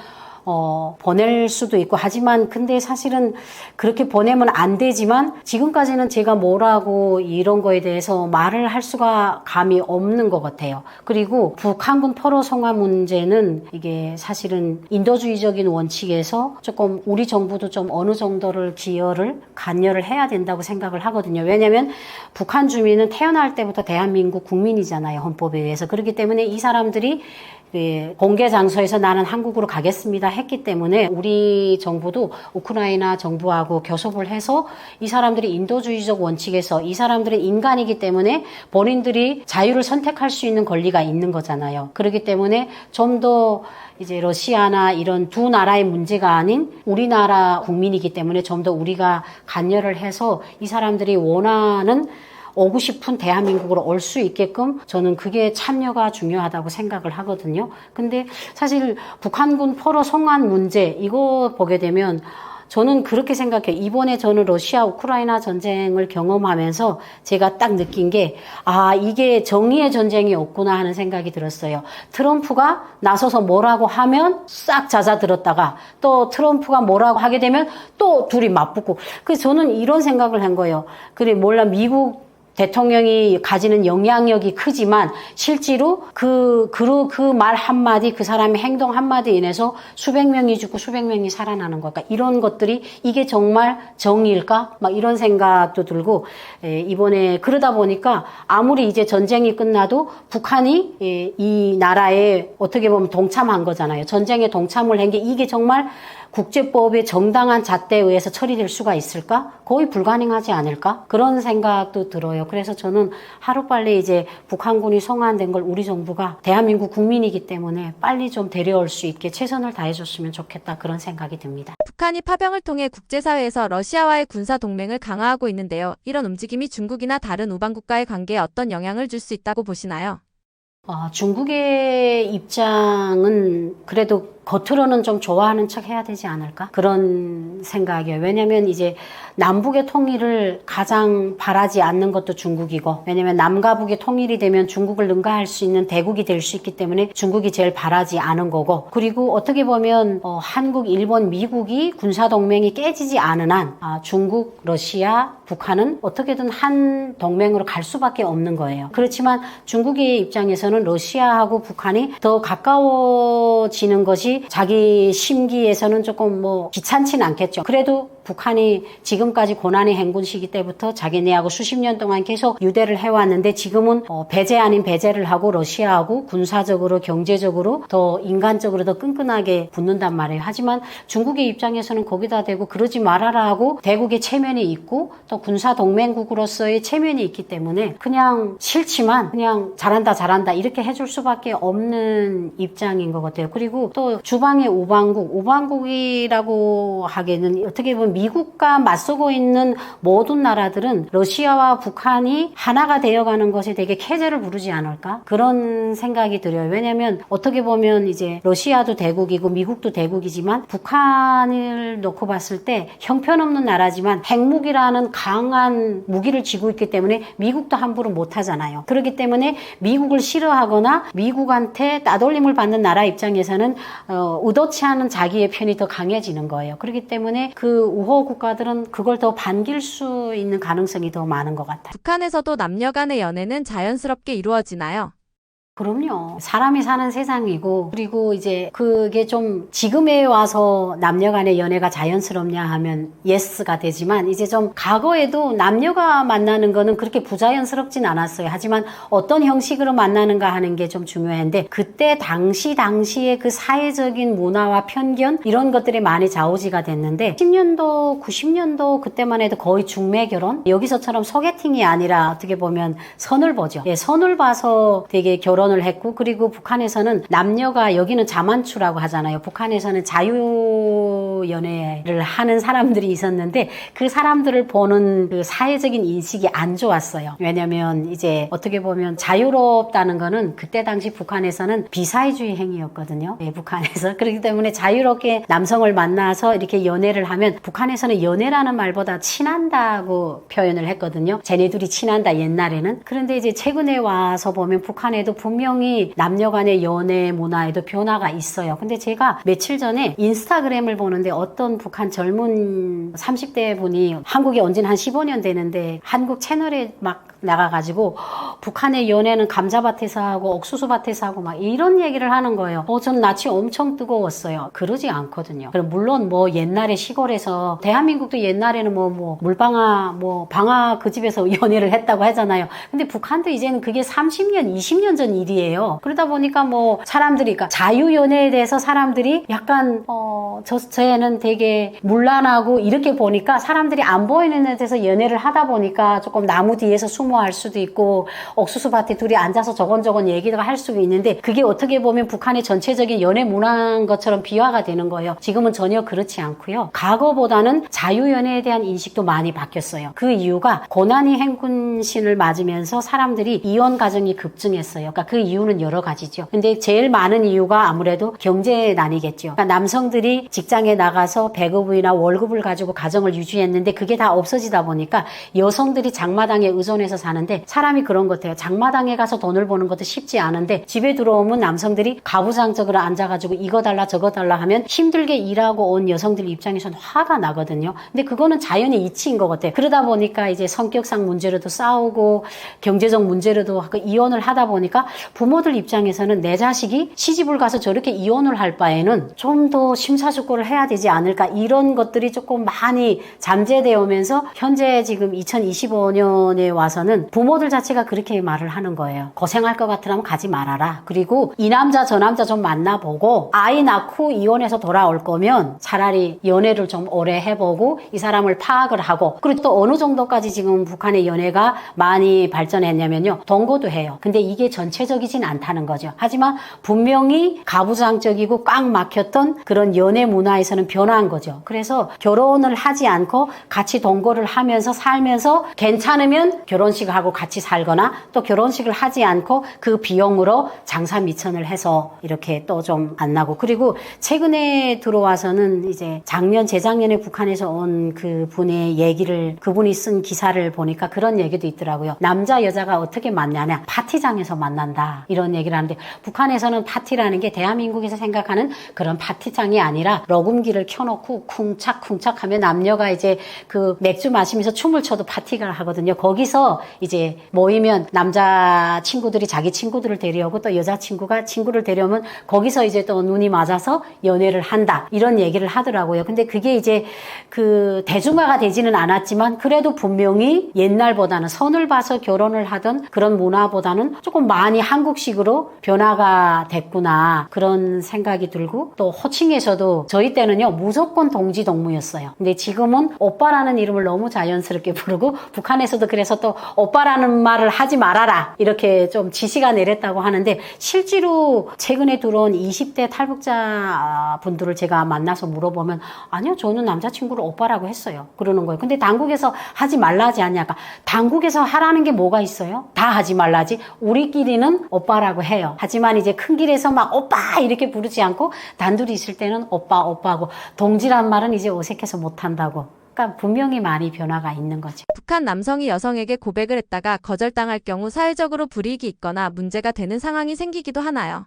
보낼 수도 있고 하지만 근데 사실은 그렇게 보내면 안 되지만 지금까지는 제가 뭐라고 이런 거에 대해서 말을 할 수가 감이 없는 것 같아요. 그리고 북한군 포로 송환 문제는 이게 사실은 인도주의적인 원칙에서 조금 우리 정부도 좀 어느 정도를 관여를 해야 된다고 생각을 하거든요. 왜냐하면 북한 주민은 태어날 때부터 대한민국 국민이잖아요. 헌법에 의해서. 그렇기 때문에 이 사람들이 공개 장소에서 나는 한국으로 가겠습니다 했기 때문에 우리 정부도 우크라이나 정부하고 교섭을 해서 이 사람들이 인도주의적 원칙에서 이 사람들은 인간이기 때문에 본인들이 자유를 선택할 수 있는 권리가 있는 거잖아요. 그렇기 때문에 좀 더 이제 러시아나 이런 두 나라의 문제가 아닌 우리나라 국민이기 때문에 좀 더 우리가 관여를 해서 이 사람들이 원하는 오고 싶은 대한민국으로 올 수 있게끔 저는 그게 참여가 중요하다고 생각을 하거든요. 근데 사실 북한군 포로 송환 문제 이거 보게 되면 저는 그렇게 생각해요. 이번에 저는 러시아 우크라이나 전쟁을 경험하면서 제가 딱 느낀 게 이게 정의의 전쟁이 없구나 하는 생각이 들었어요. 트럼프가 나서서 뭐라고 하면 싹 잦아들었다가 또 트럼프가 뭐라고 하게 되면 또 둘이 맞붙고 그래서 저는 이런 생각을 한 거예요. 그래 몰라 미국 대통령이 가지는 영향력이 크지만 실제로 그 말 한마디 그 사람의 행동 한마디 인해서 수백 명이 죽고 수백 명이 살아나는 걸까? 이런 것들이 이게 정말 정의일까? 막 이런 생각도 들고 이번에 그러다 보니까 아무리 이제 전쟁이 끝나도 북한이 이 나라에 어떻게 보면 동참한 거잖아요. 전쟁에 동참을 한 게 이게 정말 국제법의 정당한 잣대에 의해서 처리될 수가 있을까? 거의 불가능하지 않을까? 그런 생각도 들어요. 그래서 저는 하루빨리 이제 북한군이 송환된 걸 우리 정부가 대한민국 국민이기 때문에 빨리 좀 데려올 수 있게 최선을 다해줬으면 좋겠다. 그런 생각이 듭니다. 북한이 파병을 통해 국제사회에서 러시아와의 군사 동맹을 강화하고 있는데요. 이런 움직임이 중국이나 다른 우방 국가의 관계에 어떤 영향을 줄 수 있다고 보시나요? 중국의 입장은 그래도 겉으로는 좀 좋아하는 척 해야 되지 않을까? 그런 생각이에요. 왜냐면 이제 남북의 통일을 가장 바라지 않는 것도 중국이고, 왜냐면 남과 북의 통일이 되면 중국을 능가할 수 있는 대국이 될 수 있기 때문에 중국이 제일 바라지 않은 거고, 그리고 어떻게 보면 한국, 일본, 미국이 군사동맹이 깨지지 않은 한 중국, 러시아, 북한은 어떻게든 한 동맹으로 갈 수밖에 없는 거예요. 그렇지만 중국의 입장에서는 러시아하고 북한이 더 가까워지는 것이 자기 심기에서는 조금 귀찮지는 않겠죠. 그래도 북한이 지금까지 고난의 행군 시기 때부터 자기네하고 수십 년 동안 계속 유대를 해왔는데 지금은 배제 아닌 배제를 하고 러시아하고 군사적으로 경제적으로 더 인간적으로 더 끈끈하게 붙는단 말이에요. 하지만 중국의 입장에서는 거기다 대고 그러지 말아라 하고 대국의 체면이 있고 또 군사 동맹국으로서의 체면이 있기 때문에 그냥 싫지만 그냥 잘한다 이렇게 해줄 수밖에 없는 입장인 것 같아요. 그리고 또 주방의 우방국이라고 하기에는 어떻게 보면 미국과 맞서고 있는 모든 나라들은 러시아와 북한이 하나가 되어가는 것에 되게 쾌재를 부르지 않을까? 그런 생각이 들어요. 왜냐면 어떻게 보면 이제 러시아도 대국이고 미국도 대국이지만 북한을 놓고 봤을 때 형편없는 나라지만 핵무기라는 강한 무기를 쥐고 있기 때문에 미국도 함부로 못하잖아요. 그렇기 때문에 미국을 싫어하거나 미국한테 따돌림을 받는 나라 입장에서는 의도치 않은 자기의 편이 더 강해지는 거예요. 그렇기 때문에 그 우호 국가들은 그걸 더 반길 수 있는 가능성이 더 많은 것 같아요. 북한에서도 남녀 간의 연애는 자연스럽게 이루어지나요? 그럼요. 사람이 사는 세상이고, 그리고 이제 그게 좀 지금에 와서 남녀 간의 연애가 자연스럽냐 하면 예스가 되지만, 이제 좀 과거에도 남녀가 만나는 거는 그렇게 부자연스럽진 않았어요. 하지만 어떤 형식으로 만나는가 하는 게 좀 중요한데, 그때 당시에 그 사회적인 문화와 편견 이런 것들이 많이 좌우지가 됐는데 10년도, 90년도 그때만 해도 거의 중매 결혼? 여기서처럼 소개팅이 아니라 어떻게 보면 선을 보죠. 예, 선을 봐서 되게 결혼을 했고, 그리고 북한에서는 남녀가, 여기는 자만추라고 하잖아요. 북한에서는 자유연애를 하는 사람들이 있었는데 그 사람들을 보는 그 사회적인 인식이 안 좋았어요. 왜냐면 이제 어떻게 보면 자유롭다는 거는 그때 당시 북한에서는 비사회주의 행위였거든요. 네, 북한에서. 그렇기 때문에 자유롭게 남성을 만나서 이렇게 연애를 하면, 북한에서는 연애라는 말보다 친한다고 표현을 했거든요. 쟤네들이 친한다, 옛날에는. 그런데 이제 최근에 와서 보면 북한에도 분명히 남녀 간의 연애 문화에도 변화가 있어요. 근데 제가 며칠 전에 인스타그램을 보는데 어떤 북한 젊은 30대 분이, 한국에 온 지는 한 15년 되는데 한국 채널에 막 나가가지고 북한의 연애는 감자밭에서 하고 옥수수밭에서 하고 막 이런 얘기를 하는 거예요. 저는 낯이 엄청 뜨거웠어요. 그러지 않거든요. 물론 옛날에 시골에서, 대한민국도 옛날에는 물방아 방아 그 집에서 연애를 했다고 하잖아요. 근데 북한도 이제는 그게 30년 20년 전 일이에요. 그러다 보니까 사람들이, 그러니까 자유연애에 대해서 사람들이 약간 저 애는 되게 문란하고 이렇게 보니까 사람들이 안 보이는 데 대해서 연애를 하다 보니까 조금 나무 뒤에서 숨어할 수도 있고 옥수수밭에 둘이 앉아서 저건저건 얘기를 할 수도 있는데, 그게 어떻게 보면 북한의 전체적인 연애 문화인 것처럼 비화가 되는 거예요. 지금은 전혀 그렇지 않고요. 과거보다는 자유연애에 대한 인식도 많이 바뀌었어요. 그 이유가 고난의 행군신을 맞으면서 사람들이 이혼 가정이 급증했어요. 그러니까 그 이유는 여러 가지죠. 근데 제일 많은 이유가 아무래도 경제난이겠죠. 그러니까 남성들이 직장에 나가서 배급이나 월급을 가지고 가정을 유지했는데 그게 다 없어지다 보니까 여성들이 장마당에 의존해서 사는데, 사람이 그런 것 같아요. 장마당에 가서 돈을 버는 것도 쉽지 않은데 집에 들어오면 남성들이 가부장적으로 앉아가지고 이거 달라 저거 달라 하면 힘들게 일하고 온 여성들 입장에서는 화가 나거든요. 근데 그거는 자연의 이치인 것 같아요. 그러다 보니까 이제 성격상 문제로도 싸우고 경제적 문제로도 하고 이혼을 하다 보니까 부모들 입장에서는 내 자식이 시집을 가서 저렇게 이혼을 할 바에는 좀 더 심사숙고를 해야 되지 않을까, 이런 것들이 조금 많이 잠재되어 오면서 현재 지금 2025년에 와서는 부모들 자체가 그렇게 이렇게 말을 하는 거예요. 고생할 것 같으면 가지 말아라. 그리고 이 남자 저 남자 좀 만나보고 아이 낳고 이혼해서 돌아올 거면 차라리 연애를 좀 오래 해보고 이 사람을 파악을 하고, 그리고 또 어느 정도까지 지금 북한의 연애가 많이 발전했냐면요, 동거도 해요. 근데 이게 전체적이진 않다는 거죠. 하지만 분명히 가부장적이고 꽉 막혔던 그런 연애 문화에서는 변화한 거죠. 그래서 결혼을 하지 않고 같이 동거를 하면서 살면서 괜찮으면 결혼식을 하고 같이 살거나, 또 결혼식을 하지 않고 그 비용으로 장사 미천을 해서 이렇게 또 좀 안 나고. 그리고 최근에 들어와서는 이제 작년 재작년에 북한에서 온 그분의 얘기를, 그분이 쓴 기사를 보니까 그런 얘기도 있더라고요. 남자 여자가 어떻게 만나냐, 파티장에서 만난다, 이런 얘기를 하는데, 북한에서는 파티라는 게 대한민국에서 생각하는 그런 파티장이 아니라 러금기를 켜놓고 쿵착쿵착 하면 남녀가 이제 그 맥주 마시면서 춤을 춰도 파티가 하거든요. 거기서 이제 모이면 남자 친구들이 자기 친구들을 데려오고 또 여자 친구가 친구를 데려오면 거기서 이제 또 눈이 맞아서 연애를 한다, 이런 얘기를 하더라고요. 근데 그게 이제 그 대중화가 되지는 않았지만 그래도 분명히 옛날보다는 선을 봐서 결혼을 하던 그런 문화보다는 조금 많이 한국식으로 변화가 됐구나, 그런 생각이 들고, 또 호칭에서도 저희 때는요 무조건 동지동무였어요. 근데 지금은 오빠라는 이름을 너무 자연스럽게 부르고, 북한에서도 그래서 또 오빠라는 말을 하지 말아라, 이렇게 좀 지시가 내렸다고 하는데, 실제로 최근에 들어온 20대 탈북자 분들을 제가 만나서 물어보면 아니요, 저는 남자친구를 오빠라고 했어요, 그러는 거예요. 근데 당국에서 하지 말라지 않냐까, 당국에서 하라는 게 뭐가 있어요? 다 하지 말라지. 우리끼리는 오빠라고 해요. 하지만 이제 큰 길에서 막 오빠 이렇게 부르지 않고 단둘이 있을 때는 오빠 오빠고, 동지란 말은 이제 어색해서 못한다고. 그러니까 분명히 많이 변화가 있는 거죠. 북한 남성이 여성에게 고백을 했다가 거절당할 경우 사회적으로 불이익이 있거나 문제가 되는 상황이 생기기도 하나요?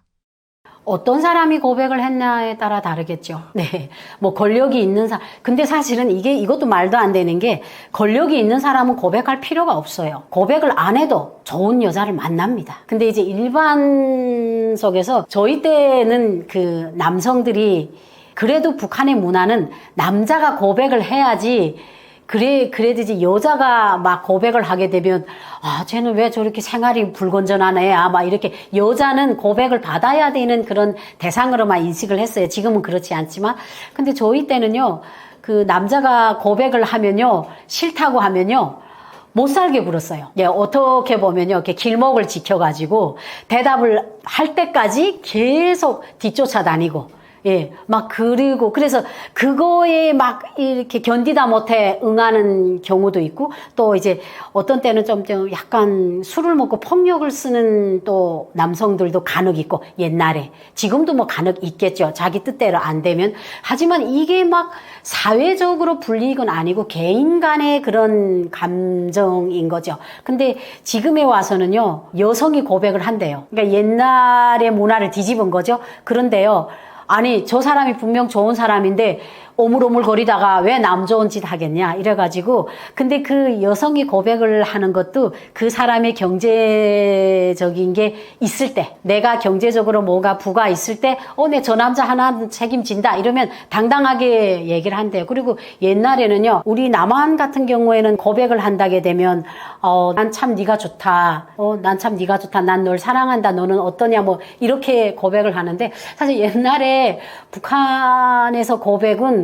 어떤 사람이 고백을 했냐에 따라 다르겠죠. 네. 뭐 권력이 있는 사람. 근데 사실은 이것도 말도 안 되는 게, 권력이 있는 사람은 고백할 필요가 없어요. 고백을 안 해도 좋은 여자를 만납니다. 근데 이제 일반 속에서 저희 때는 그 남성들이, 그래도 북한의 문화는 남자가 고백을 해야지, 그래도 이제 여자가 막 고백을 하게 되면, 아, 쟤는 왜 저렇게 생활이 불건전하네, 막 이렇게 여자는 고백을 받아야 되는 그런 대상으로만 인식을 했어요. 지금은 그렇지 않지만. 근데 저희 때는요, 그 남자가 고백을 하면요, 싫다고 하면요, 못 살게 굴었어요. 예, 어떻게 보면요, 이렇게 길목을 지켜가지고 대답을 할 때까지 계속 뒤쫓아다니고, 예, 막, 그리고, 그래서 그거에 막 이렇게 견디다 못해 응하는 경우도 있고, 또 이제 어떤 때는 좀 약간 술을 먹고 폭력을 쓰는 또 남성들도 간혹 있고, 옛날에. 지금도 뭐 간혹 있겠죠. 자기 뜻대로 안 되면. 하지만 이게 막 사회적으로 불이익은 아니고 개인 간의 그런 감정인 거죠. 근데 지금에 와서는요, 여성이 고백을 한대요. 그러니까 옛날의 문화를 뒤집은 거죠. 그런데요, 아니, 저 사람이 분명 좋은 사람인데 오물오물거리다가 왜 남 좋은 짓 하겠냐, 이래가지고. 근데 그 여성이 고백을 하는 것도 그 사람의 경제적인 게 있을 때, 내가 경제적으로 뭐가 부가 있을 때, 내 저 남자 하나 책임진다, 이러면 당당하게 얘기를 한대요. 그리고 옛날에는요, 우리 남한 같은 경우에는 고백을 한다게 되면 난 참 네가 좋다, 난 참 네가 좋다, 난 널 사랑한다, 너는 어떠냐, 뭐 이렇게 고백을 하는데, 사실 옛날에 북한에서 고백은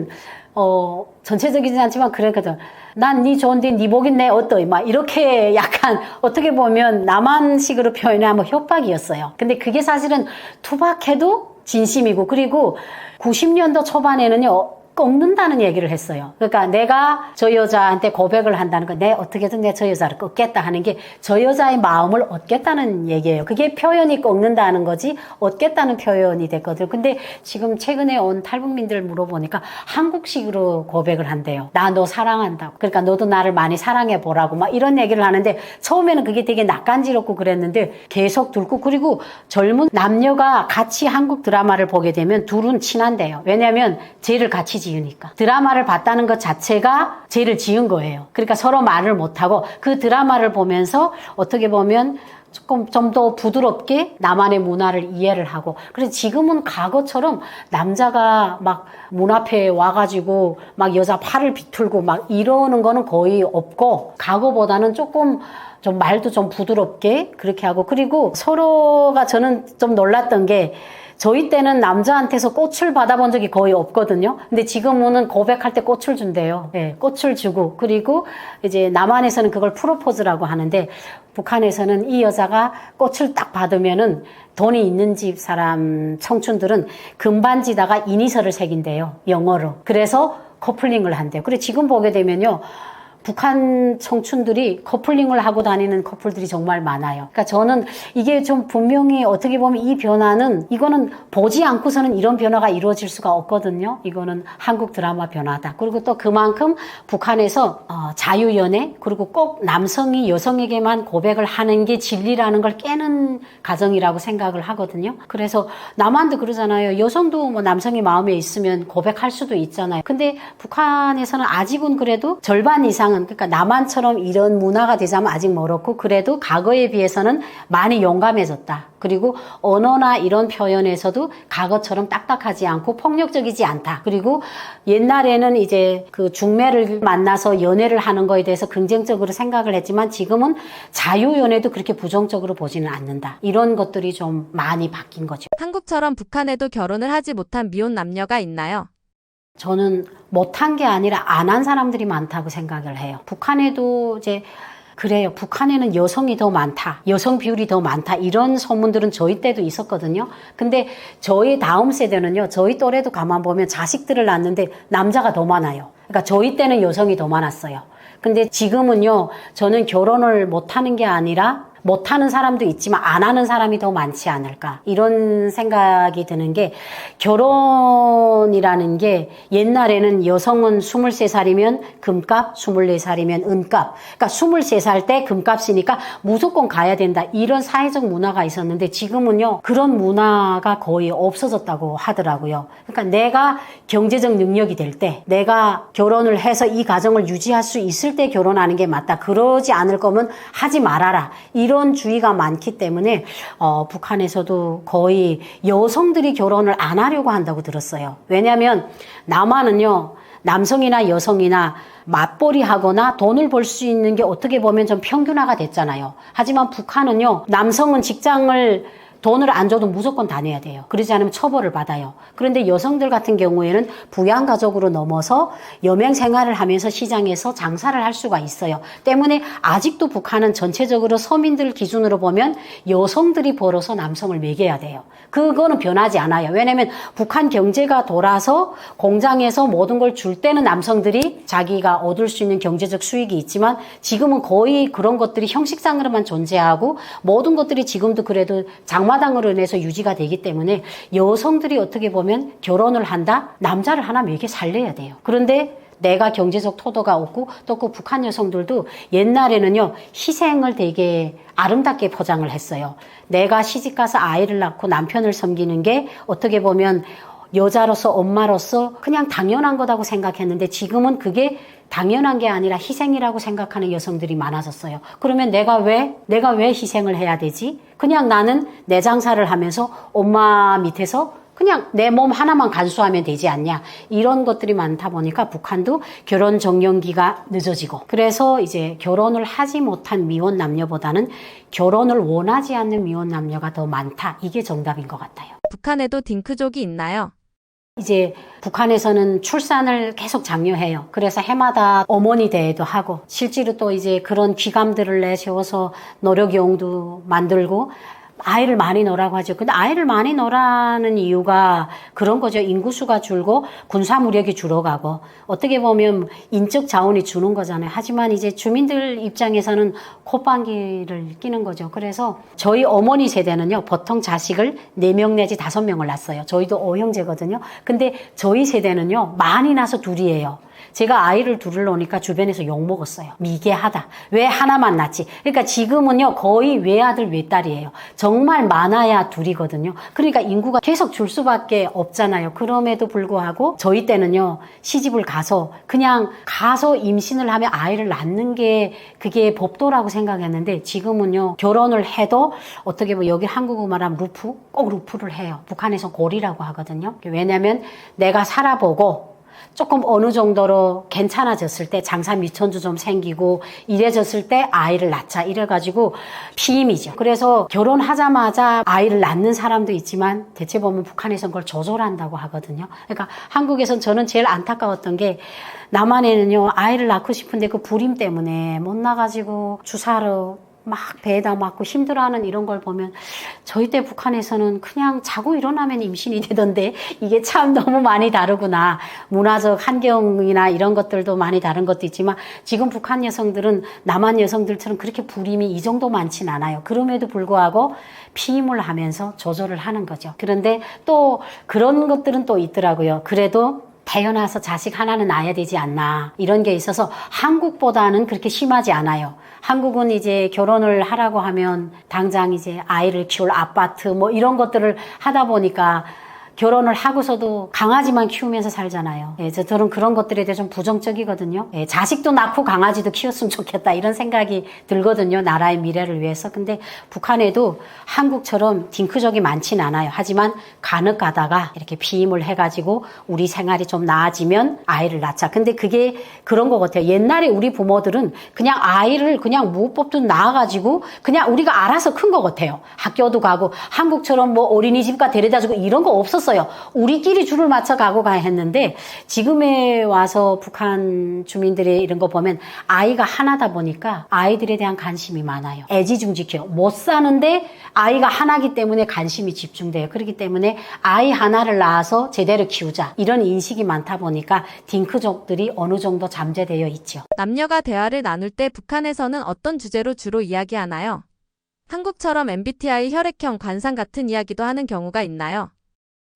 전체적이진 않지만 그랬거든. 난 네 좋은데 네 복인 내 어떠이, 막 이렇게 약간 어떻게 보면 남한식으로 표현하면 협박이었어요. 근데 그게 사실은 투박해도 진심이고, 그리고 90년도 초반에는요, 꺾는다는 얘기를 했어요. 그러니까 내가 저 여자한테 고백을 한다는 거, 내 어떻게든 내 저 여자를 꺾겠다 하는 게 저 여자의 마음을 얻겠다는 얘기예요. 그게 표현이 꺾는다는 거지 얻겠다는 표현이 됐거든요. 근데 지금 최근에 온 탈북민들 물어보니까 한국식으로 고백을 한대요. 나 너 사랑한다고. 그러니까 너도 나를 많이 사랑해 보라고, 막 이런 얘기를 하는데, 처음에는 그게 되게 낯간지럽고 그랬는데 계속 들고, 그리고 젊은 남녀가 같이 한국 드라마를 보게 되면 둘은 친한대요. 왜냐면 죄를 같이 지으니까. 드라마를 봤다는 것 자체가 죄를 지은 거예요. 그러니까 서로 말을 못하고 그 드라마를 보면서 어떻게 보면 조금 좀 더 부드럽게 나만의 문화를 이해를 하고. 그래서 지금은 과거처럼 남자가 막 문 앞에 와가지고 막 여자 팔을 비틀고 막 이러는 거는 거의 없고, 과거보다는 조금 좀 말도 좀 부드럽게 그렇게 하고. 그리고 서로가, 저는 좀 놀랐던 게, 저희 때는 남자한테서 꽃을 받아본 적이 거의 없거든요. 근데 지금은 고백할 때 꽃을 준대요. 네, 꽃을 주고. 그리고 이제 남한에서는 그걸 프로포즈라고 하는데, 북한에서는 이 여자가 꽃을 딱 받으면은 돈이 있는 집 사람 청춘들은 금반지다가 이니셜을 새긴대요. 영어로. 그래서 커플링을 한대요. 그래 지금 보게 되면요, 북한 청춘들이 커플링을 하고 다니는 커플들이 정말 많아요. 그러니까 저는 이게 좀 분명히 어떻게 보면 이 변화는, 이거는 보지 않고서는 이런 변화가 이루어질 수가 없거든요. 이거는 한국 드라마 변화다. 그리고 또 그만큼 북한에서 자유연애, 그리고 꼭 남성이 여성에게만 고백을 하는 게 진리라는 걸 깨는 가정이라고 생각을 하거든요. 그래서 남한도 그러잖아요. 여성도 뭐 남성이 마음에 있으면 고백할 수도 있잖아요. 근데 북한에서는 아직은 그래도 절반 이상, 그러니까 남한처럼 이런 문화가 되자면 아직 멀었고, 그래도 과거에 비해서는 많이 용감해졌다. 그리고 언어나 이런 표현에서도 과거처럼 딱딱하지 않고 폭력적이지 않다. 그리고 옛날에는 이제 그 중매를 만나서 연애를 하는 거에 대해서 긍정적으로 생각을 했지만 지금은 자유연애도 그렇게 부정적으로 보지는 않는다. 이런 것들이 좀 많이 바뀐 거죠. 한국처럼 북한에도 결혼을 하지 못한 미혼 남녀가 있나요? 저는 못한 게 아니라 안 한 사람들이 많다고 생각을 해요. 북한에도 이제 그래요. 북한에는 여성이 더 많다. 여성 비율이 더 많다. 이런 소문들은 저희 때도 있었거든요. 근데 저희 다음 세대는요, 저희 또래도 가만 보면 자식들을 낳는데 남자가 더 많아요. 그러니까 저희 때는 여성이 더 많았어요. 근데 지금은요, 저는 결혼을 못하는 게 아니라 못하는 사람도 있지만 안 하는 사람이 더 많지 않을까, 이런 생각이 드는 게, 결혼이라는 게 옛날에는 여성은 23살이면 금값, 24살이면 은값, 그러니까 23살 때 금값이니까 무조건 가야 된다, 이런 사회적 문화가 있었는데 지금은요 그런 문화가 거의 없어졌다고 하더라고요. 그러니까 내가 경제적 능력이 될 때, 내가 결혼을 해서 이 가정을 유지할 수 있을 때 결혼하는 게 맞다. 그러지 않을 거면 하지 말아라, 이런 주의가 많기 때문에 북한에서도 거의 여성들이 결혼을 안 하려고 한다고 들었어요. 왜냐하면 남한은요, 남성이나 여성이나 맞벌이 하거나 돈을 벌 수 있는 게 어떻게 보면 좀 평균화가 됐잖아요. 하지만 북한은요, 남성은 직장을 돈을 안 줘도 무조건 다녀야 돼요. 그러지 않으면 처벌을 받아요. 그런데 여성들 같은 경우에는 부양가족으로 넘어서 여명 생활을 하면서 시장에서 장사를 할 수가 있어요. 때문에 아직도 북한은 전체적으로 서민들 기준으로 보면 여성들이 벌어서 남성을 먹여야 돼요. 그거는 변하지 않아요. 왜냐면 북한 경제가 돌아서 공장에서 모든 걸 줄 때는 남성들이 자기가 얻을 수 있는 경제적 수익이 있지만 지금은 거의 그런 것들이 형식상으로만 존재하고 모든 것들이 지금도 그래도 장마당으로 인해서 유지가 되기 때문에 여성들이 어떻게 보면 결혼을 한다? 남자를 하나 먹여 살려야 돼요. 그런데 내가 경제적 토도가 없고, 또 그 북한 여성들도 옛날에는요, 희생을 되게 아름답게 포장을 했어요. 내가 시집가서 아이를 낳고 남편을 섬기는 게 어떻게 보면 여자로서, 엄마로서 그냥 당연한 거라고 생각했는데 지금은 그게 당연한 게 아니라 희생이라고 생각하는 여성들이 많아졌어요. 그러면 내가 왜 희생을 해야 되지? 그냥 나는 내 장사를 하면서 엄마 밑에서 그냥 내 몸 하나만 간수하면 되지 않냐, 이런 것들이 많다 보니까 북한도 결혼 정년기가 늦어지고, 그래서 이제 결혼을 하지 못한 미혼 남녀보다는 결혼을 원하지 않는 미혼 남녀가 더 많다, 이게 정답인 것 같아요. 북한에도 딩크족이 있나요? 이제 북한에서는 출산을 계속 장려해요. 그래서 해마다 어머니 대회도 하고, 실제로 또 이제 그런 귀감들을 내세워서 노력용도 만들고, 아이를 많이 넣으라고 하죠. 근데 아이를 많이 넣으라는 이유가 그런 거죠. 인구수가 줄고 군사무력이 줄어가고, 어떻게 보면 인적 자원이 주는 거잖아요. 하지만 이제 주민들 입장에서는 콧방귀를 끼는 거죠. 그래서 저희 어머니 세대는요, 보통 자식을 4명 내지 5명을 낳았어요. 저희도 5형제거든요. 근데 저희 세대는요, 많이 낳아서 둘이에요. 제가 아이를 둘을 놓으니까 주변에서 욕먹었어요. 미개하다. 왜 하나만 낳지? 그러니까 지금은요, 거의 외아들, 외딸이에요. 정말 많아야 둘이거든요. 그러니까 인구가 계속 줄 수밖에 없잖아요. 그럼에도 불구하고 저희 때는요, 시집을 가서 그냥 가서 임신을 하면 아이를 낳는 게 그게 법도라고 생각했는데 지금은요, 결혼을 해도 어떻게 보면 여기 한국어 말하면 루프? 꼭 루프를 해요. 북한에서 고리라고 하거든요. 왜냐면 내가 살아보고 조금 어느 정도로 괜찮아졌을 때 장사 미천도 좀 생기고 이래졌을 때 아이를 낳자 이래가지고 피임이죠. 그래서 결혼하자마자 아이를 낳는 사람도 있지만 대체 보면 북한에서는 그걸 조절한다고 하거든요. 그러니까 한국에서는 저는 제일 안타까웠던 게 남한에는요 아이를 낳고 싶은데 그 불임 때문에 못 나가지고 주사로 막 배에다 맞고 힘들어하는 이런 걸 보면 저희 때 북한에서는 그냥 자고 일어나면 임신이 되던데 이게 참 너무 많이 다르구나. 문화적 환경이나 이런 것들도 많이 다른 것도 있지만 지금 북한 여성들은 남한 여성들처럼 그렇게 불임이 이 정도 많진 않아요. 그럼에도 불구하고 피임을 하면서 조절을 하는 거죠. 그런데 또 그런 것들은 또 있더라고요. 그래도 태어나서 자식 하나는 낳아야 되지 않나 이런 게 있어서 한국보다는 그렇게 심하지 않아요. 한국은 이제 결혼을 하라고 하면 당장 이제 아이를 키울 아파트 뭐 이런 것들을 하다 보니까 결혼을 하고서도 강아지만 키우면서 살잖아요. 예, 저는 그런 것들에 대해 좀 부정적이거든요. 예, 자식도 낳고 강아지도 키웠으면 좋겠다 이런 생각이 들거든요. 나라의 미래를 위해서. 근데 북한에도 한국처럼 딩크족이 많진 않아요. 하지만 간혹 가다가 이렇게 피임을 해가지고 우리 생활이 좀 나아지면 아이를 낳자. 근데 그게 그런 것 같아요. 옛날에 우리 부모들은 그냥 아이를 그냥 무법도 낳아가지고 그냥 우리가 알아서 큰 것 같아요. 학교도 가고 한국처럼 뭐 어린이집가 데려다주고 이런 거 없었어요. 우리끼리 줄을 맞춰 가고 가야 했는데 지금에 와서 북한 주민들의 이런 거 보면 아이가 하나다 보니까 아이들에 대한 관심이 많아요. 애지중지해요. 못 사는데 아이가 하나기 때문에 관심이 집중돼요. 그렇기 때문에 아이 하나를 낳아서 제대로 키우자 이런 인식이 많다 보니까 딩크족들이 어느 정도 잠재되어 있죠. 남녀가 대화를 나눌 때 북한에서는 어떤 주제로 주로 이야기하나요? 한국처럼 MBTI 혈액형 관상 같은 이야기도 하는 경우가 있나요?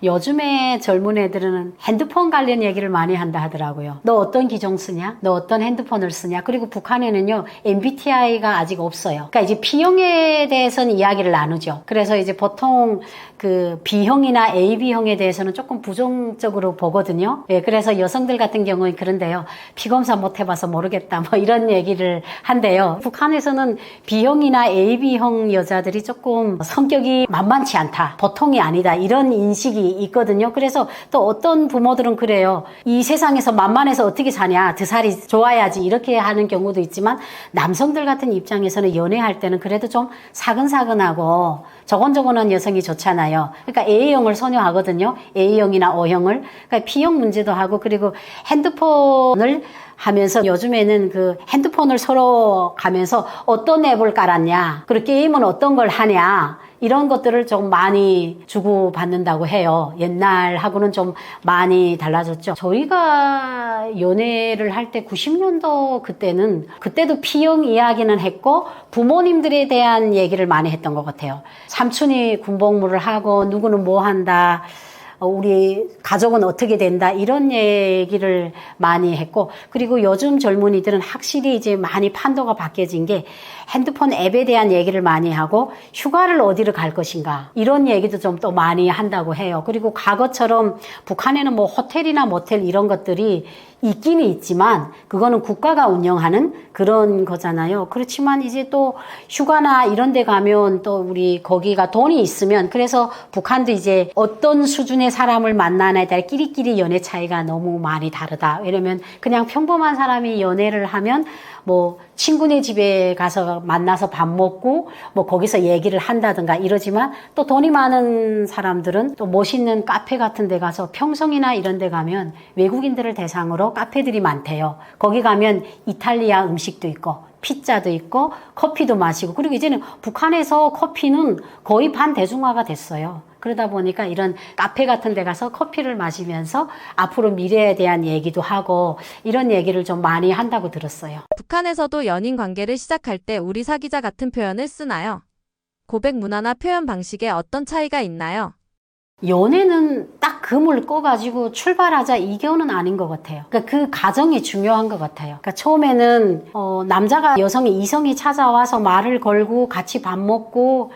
요즘에 젊은 애들은 핸드폰 관련 얘기를 많이 한다 하더라고요. 너 어떤 기종 쓰냐? 너 어떤 핸드폰을 쓰냐? 그리고 북한에는요, MBTI가 아직 없어요. 그러니까 이제 B형에 대해서는 이야기를 나누죠. 그래서 이제 보통 그 B형이나 AB형에 대해서는 조금 부정적으로 보거든요. 예, 그래서 여성들 같은 경우는 그런데요. 피검사 못 해봐서 모르겠다. 뭐 이런 얘기를 한대요. 북한에서는 B형이나 AB형 여자들이 조금 성격이 만만치 않다. 보통이 아니다. 이런 인식이 있거든요. 그래서 또 어떤 부모들은 그래요. 이 세상에서 만만해서 어떻게 사냐. 드살이 좋아야지. 이렇게 하는 경우도 있지만 남성들 같은 입장에서는 연애할 때는 그래도 좀 사근사근하고 저건저건한 여성이 좋잖아요. 그러니까 A형을 선호하거든요. A형이나 O형을. 그러니까 B형 문제도 하고 그리고 핸드폰을 하면서 요즘에는 그 핸드폰을 서로 가면서 어떤 앱을 깔았냐. 그리고 게임은 어떤 걸 하냐. 이런 것들을 좀 많이 주고받는다고 해요. 옛날하고는 좀 많이 달라졌죠. 저희가 연애를 할 때 90년도 그때도 P형 이야기는 했고 부모님들에 대한 얘기를 많이 했던 것 같아요. 삼촌이 군복무를 하고 누구는 뭐 한다. 우리 가족은 어떻게 된다 이런 얘기를 많이 했고 그리고 요즘 젊은이들은 확실히 이제 많이 판도가 바뀌어진 게 핸드폰 앱에 대한 얘기를 많이 하고 휴가를 어디로 갈 것인가 이런 얘기도 좀 또 많이 한다고 해요. 그리고 과거처럼 북한에는 뭐 호텔이나 모텔 이런 것들이 있기는 있지만 그거는 국가가 운영하는 그런 거잖아요. 그렇지만 이제 또 휴가나 이런 데 가면 또 우리 거기가 돈이 있으면 그래서 북한도 이제 어떤 수준의 사람을 만나냐에 따라 끼리끼리 연애 차이가 너무 많이 다르다. 왜냐면 그냥 평범한 사람이 연애를 하면 뭐 친구네 집에 가서 만나서 밥 먹고 뭐 거기서 얘기를 한다든가 이러지만 또 돈이 많은 사람들은 또 멋있는 카페 같은 데 가서 평성이나 이런 데 가면 외국인들을 대상으로 카페들이 많대요. 거기 가면 이탈리아 음식도 있고 피자도 있고 커피도 마시고 그리고 이제는 북한에서 커피는 거의 반대중화가 됐어요. 그러다 보니까 이런 카페 같은 데 가서 커피를 마시면서 앞으로 미래에 대한 얘기도 하고 이런 얘기를 좀 많이 한다고 들었어요. 북한에서도 연인 관계를 시작할 때 우리 사귀자 같은 표현을 쓰나요? 고백 문화나 표현 방식에 어떤 차이가 있나요? 연애는 딱 금을 꺼가지고 출발하자 이거는 아닌 것 같아요. 그러니까 그 과정이 중요한 것 같아요. 그러니까 처음에는 남자가 여성이 이성이 찾아와서 말을 걸고 같이 밥 먹고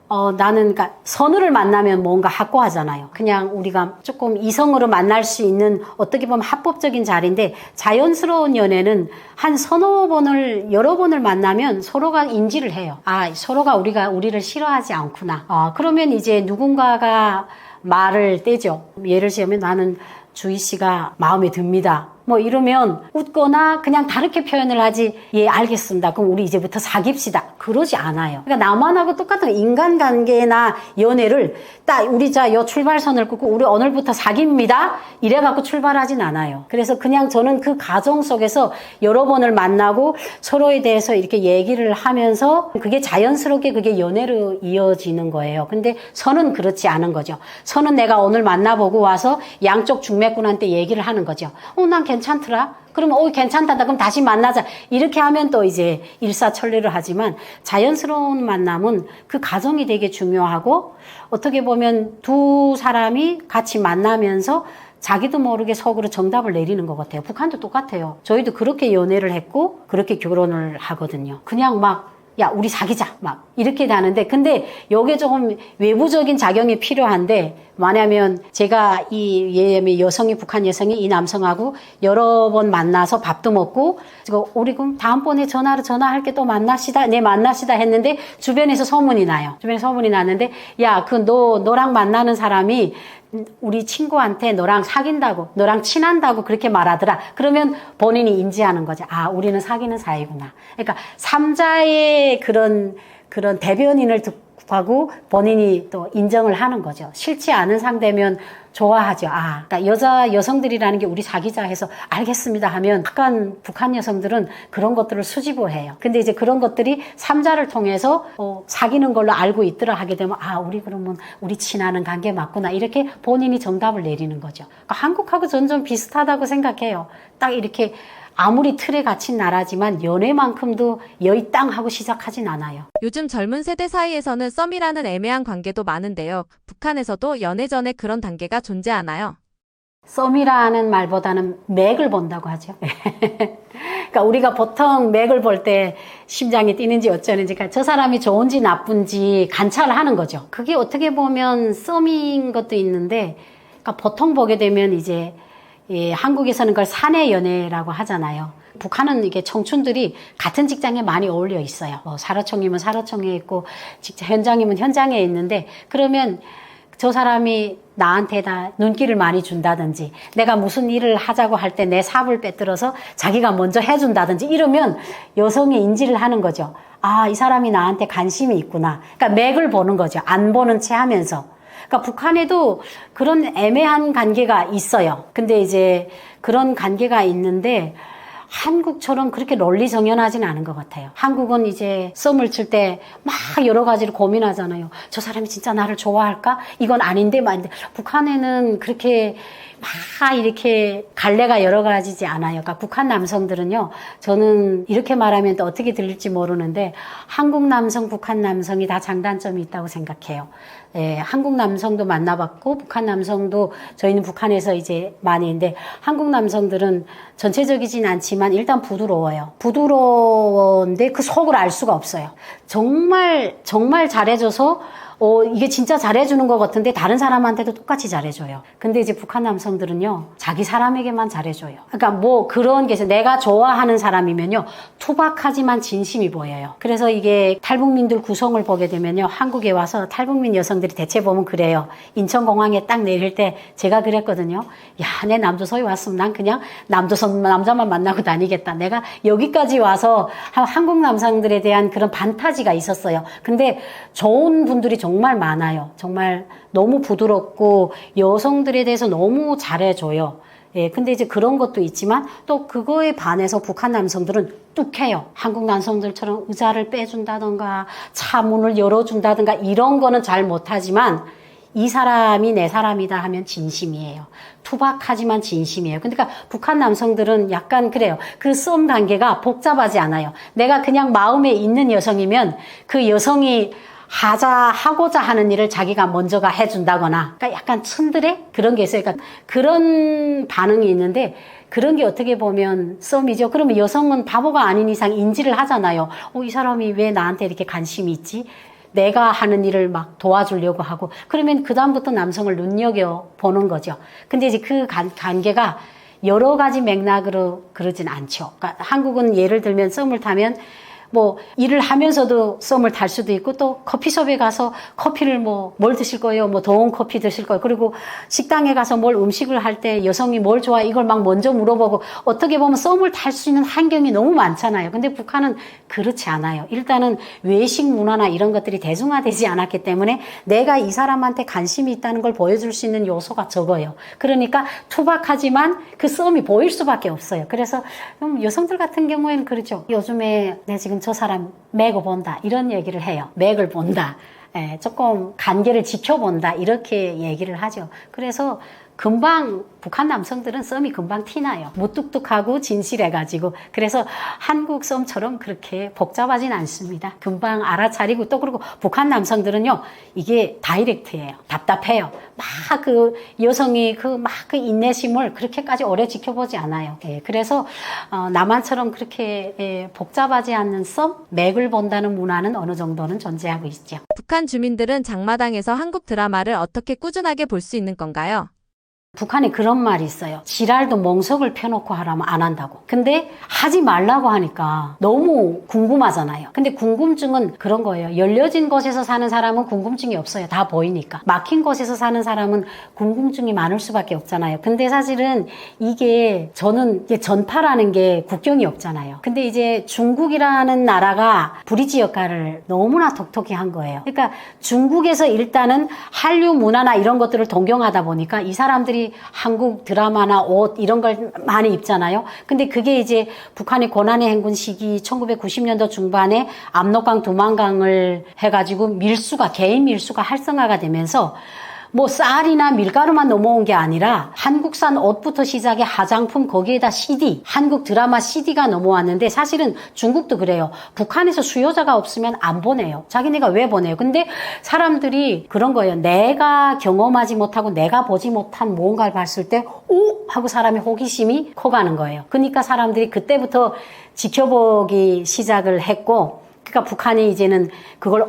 나는 그러니까 선우를 만나면 뭔가 확고하잖아요. 그냥 우리가 조금 이성으로 만날 수 있는 어떻게 보면 합법적인 자리인데 자연스러운 연애는 한 서너 번을 여러 번을 만나면 서로가 인지를 해요. 서로가 우리를 싫어하지 않구나. 그러면 이제 누군가가 말을 떼죠. 예를 들면 나는 주희 씨가 마음에 듭니다. 뭐 이러면 웃거나 그냥 다르게 표현을 하지. 예, 알겠습니다. 그럼 우리 이제부터 사귀읍시다. 그러지 않아요. 그러니까 나만하고 똑같은 인간관계나 연애를 딱 우리 요 출발선을 끊고 우리 오늘부터 사깁니다. 이래갖고 출발하진 않아요. 그래서 그냥 저는 그 과정 속에서 여러 번을 만나고 서로에 대해서 이렇게 얘기를 하면서 그게 자연스럽게 그게 연애로 이어지는 거예요. 근데 선은 그렇지 않은 거죠. 선은 내가 오늘 만나보고 와서 양쪽 중매꾼한테 얘기를 하는 거죠. 난 괜찮더라. 그러면 괜찮다. 그럼 다시 만나자. 이렇게 하면 또 이제 일사천리를 하지만 자연스러운 만남은 그 과정이 되게 중요하고 어떻게 보면 두 사람이 같이 만나면서 자기도 모르게 속으로 정답을 내리는 것 같아요. 북한도 똑같아요. 저희도 그렇게 연애를 했고 그렇게 결혼을 하거든요. 그냥 야, 우리 사귀자. 이렇게 하는데, 근데 요게 조금 외부적인 작용이 필요한데, 뭐냐면, 제가 여성이, 북한 여성이 이 남성하고 여러 번 만나서 밥도 먹고, 우리 그럼 다음번에 전화할게 또 만납시다. 만납시다 했는데, 주변에서 소문이 나요. 주변에서 소문이 나는데, 야, 너랑 만나는 사람이 우리 친구한테 너랑 사귄다고, 너랑 친한다고 그렇게 말하더라. 그러면 본인이 인지하는 거죠. 우리는 사귀는 사이구나. 그러니까 삼자의 그런 대변인을 하고 본인이 또 인정을 하는 거죠. 싫지 않은 상대면 좋아하죠. 그러니까 여성들이라는 게 우리 사귀자 해서 알겠습니다 하면 약간 북한 여성들은 그런 것들을 수집을 해요. 근데 이제 그런 것들이 삼자를 통해서 사귀는 걸로 알고 있더라 하게 되면 그러면 우리 친하는 관계 맞구나. 이렇게 본인이 정답을 내리는 거죠. 그러니까 한국하고 전 좀 비슷하다고 생각해요. 딱 이렇게 아무리 틀에 갇힌 나라지만 연애만큼도 여의 땅 하고 시작하진 않아요. 요즘 젊은 세대 사이에서는 썸이라는 애매한 관계도 많은데요. 북한에서도 연애 전에 그런 단계가 존재하나요? 썸이라는 말보다는 맥을 본다고 하죠. 그러니까 우리가 보통 맥을 볼 때 심장이 뛰는지 어쩌는지, 그러니까 저 사람이 좋은지 나쁜지 관찰을 하는 거죠. 그게 어떻게 보면 썸인 것도 있는데, 그러니까 보통 보게 되면 이제 한국에서는 그걸 사내 연애라고 하잖아요. 북한은 이게 청춘들이 같은 직장에 많이 어울려 있어요. 사로총이면 사로총에 있고, 현장이면 현장에 있는데, 그러면 저 사람이 나한테 다 눈길을 많이 준다든지, 내가 무슨 일을 하자고 할 때 내 삽을 빼들어서 자기가 먼저 해준다든지 이러면 여성이 인지를 하는 거죠. 이 사람이 나한테 관심이 있구나. 그러니까 맥을 보는 거죠. 안 보는 채 하면서. 그러니까 북한에도 그런 애매한 관계가 있어요. 근데 이제 그런 관계가 있는데 한국처럼 그렇게 논리정연하진 않은 것 같아요. 한국은 이제 썸을 칠 때 막 여러 가지를 고민하잖아요. 저 사람이 진짜 나를 좋아할까? 이건 아닌데. 북한에는 그렇게 막 이렇게 갈래가 여러 가지지 않아요. 그러니까 북한 남성들은요, 저는 이렇게 말하면 또 어떻게 들릴지 모르는데 한국 남성, 북한 남성이 다 장단점이 있다고 생각해요. 한국 남성도 만나봤고 북한 남성도 저희는 북한에서 이제 많이 있는데 한국 남성들은 전체적이진 않지만 일단 부드러워요. 부드러운데 그 속을 알 수가 없어요. 정말 잘해줘서 이게 진짜 잘해주는 것 같은데 다른 사람한테도 똑같이 잘해줘요. 근데 이제 북한 남성들은요, 자기 사람에게만 잘해줘요. 그러니까 그런 게 있어요. 내가 좋아하는 사람이면요, 투박하지만 진심이 보여요. 그래서 이게 탈북민들 구성을 보게 되면요, 한국에 와서 탈북민 여성들이 대체 보면 그래요. 인천공항에 딱 내릴 때 제가 그랬거든요. 야, 내 남조선에 왔으면 난 그냥 남자만 만나고 다니겠다. 내가 여기까지 와서 한국 남성들에 대한 그런 판타지가 있었어요. 근데 좋은 분들이 정말 많아요. 정말 너무 부드럽고 여성들에 대해서 너무 잘해줘요. 근데 이제 그런 것도 있지만 또 그거에 반해서 북한 남성들은 뚝해요. 한국 남성들처럼 의자를 빼준다던가 차 문을 열어준다던가 이런 거는 잘 못하지만 이 사람이 내 사람이다 하면 진심이에요. 투박하지만 진심이에요. 그러니까 북한 남성들은 약간 그래요. 그 썸 관계가 복잡하지 않아요. 내가 그냥 마음에 있는 여성이면 그 여성이 하고자 하는 일을 자기가 먼저가 해준다거나, 그러니까 약간 츤드레? 그런 게 있어요. 그러니까 그런 반응이 있는데, 그런 게 어떻게 보면 썸이죠. 그러면 여성은 바보가 아닌 이상 인지를 하잖아요. 이 사람이 왜 나한테 이렇게 관심이 있지? 내가 하는 일을 막 도와주려고 하고, 그러면 그다음부터 남성을 눈여겨보는 거죠. 근데 이제 그 관계가 여러 가지 맥락으로 그러진 않죠. 그러니까 한국은 예를 들면 썸을 타면 뭐 일을 하면서도 썸을 탈 수도 있고, 또 커피숍에 가서 커피를 뭘 드실 거예요? 더운 커피 드실 거예요? 그리고 식당에 가서 음식을 할 때 여성이 뭘 좋아해? 이걸 막 먼저 물어보고, 어떻게 보면 썸을 탈 수 있는 환경이 너무 많잖아요. 근데 북한은 그렇지 않아요. 일단은 외식 문화나 이런 것들이 대중화되지 않았기 때문에 내가 이 사람한테 관심이 있다는 걸 보여줄 수 있는 요소가 적어요. 그러니까 투박하지만 그 썸이 보일 수밖에 없어요. 그래서 여성들 같은 경우에는 그렇죠. 요즘에 내 지금 저 사람 맥을 본다 이런 얘기를 해요. 맥을 본다. 조금 관계를 지켜본다 이렇게 얘기를 하죠. 그래서 금방 북한 남성들은 썸이 금방 티나요. 무뚝뚝하고 진실해가지고. 그래서 한국 썸처럼 그렇게 복잡하진 않습니다. 금방 알아차리고, 또 그리고 북한 남성들은요, 이게 다이렉트예요. 답답해요. 막 그 여성이 그 인내심을 그렇게까지 오래 지켜보지 않아요. 그래서 남한처럼 그렇게 복잡하지 않는 썸, 맥을 본다는 문화는 어느 정도는 존재하고 있죠. 북한 주민들은 장마당에서 한국 드라마를 어떻게 꾸준하게 볼 수 있는 건가요? 북한에 그런 말이 있어요. 지랄도 멍석을 펴놓고 하라면 안 한다고. 근데 하지 말라고 하니까 너무 궁금하잖아요. 근데 궁금증은 그런 거예요. 열려진 곳에서 사는 사람은 궁금증이 없어요. 다 보이니까. 막힌 곳에서 사는 사람은 궁금증이 많을 수밖에 없잖아요. 근데 사실은 이게 저는 전파라는 게 국경이 없잖아요. 근데 이제 중국이라는 나라가 브리지 역할을 너무나 톡톡히 한 거예요. 그러니까 중국에서 일단은 한류 문화나 이런 것들을 동경하다 보니까 이 사람들이 한국 드라마나 옷 이런 걸 많이 입잖아요. 근데 그게 이제 북한의 고난의 행군 시기 1990년도 중반에 압록강 두만강을 해가지고 개인 밀수가 활성화가 되면서 쌀이나 밀가루만 넘어온 게 아니라 한국산 옷부터 시작해 화장품, 거기에다 CD, 한국 드라마 CD가 넘어왔는데, 사실은 중국도 그래요. 북한에서 수요자가 없으면 안 보내요. 자기네가 왜 보내요? 근데 사람들이 그런 거예요. 내가 경험하지 못하고 내가 보지 못한 무언가를 봤을 때 오! 하고 사람의 호기심이 커가는 거예요. 그러니까 사람들이 그때부터 지켜보기 시작을 했고, 그러니까 북한이 이제는 그걸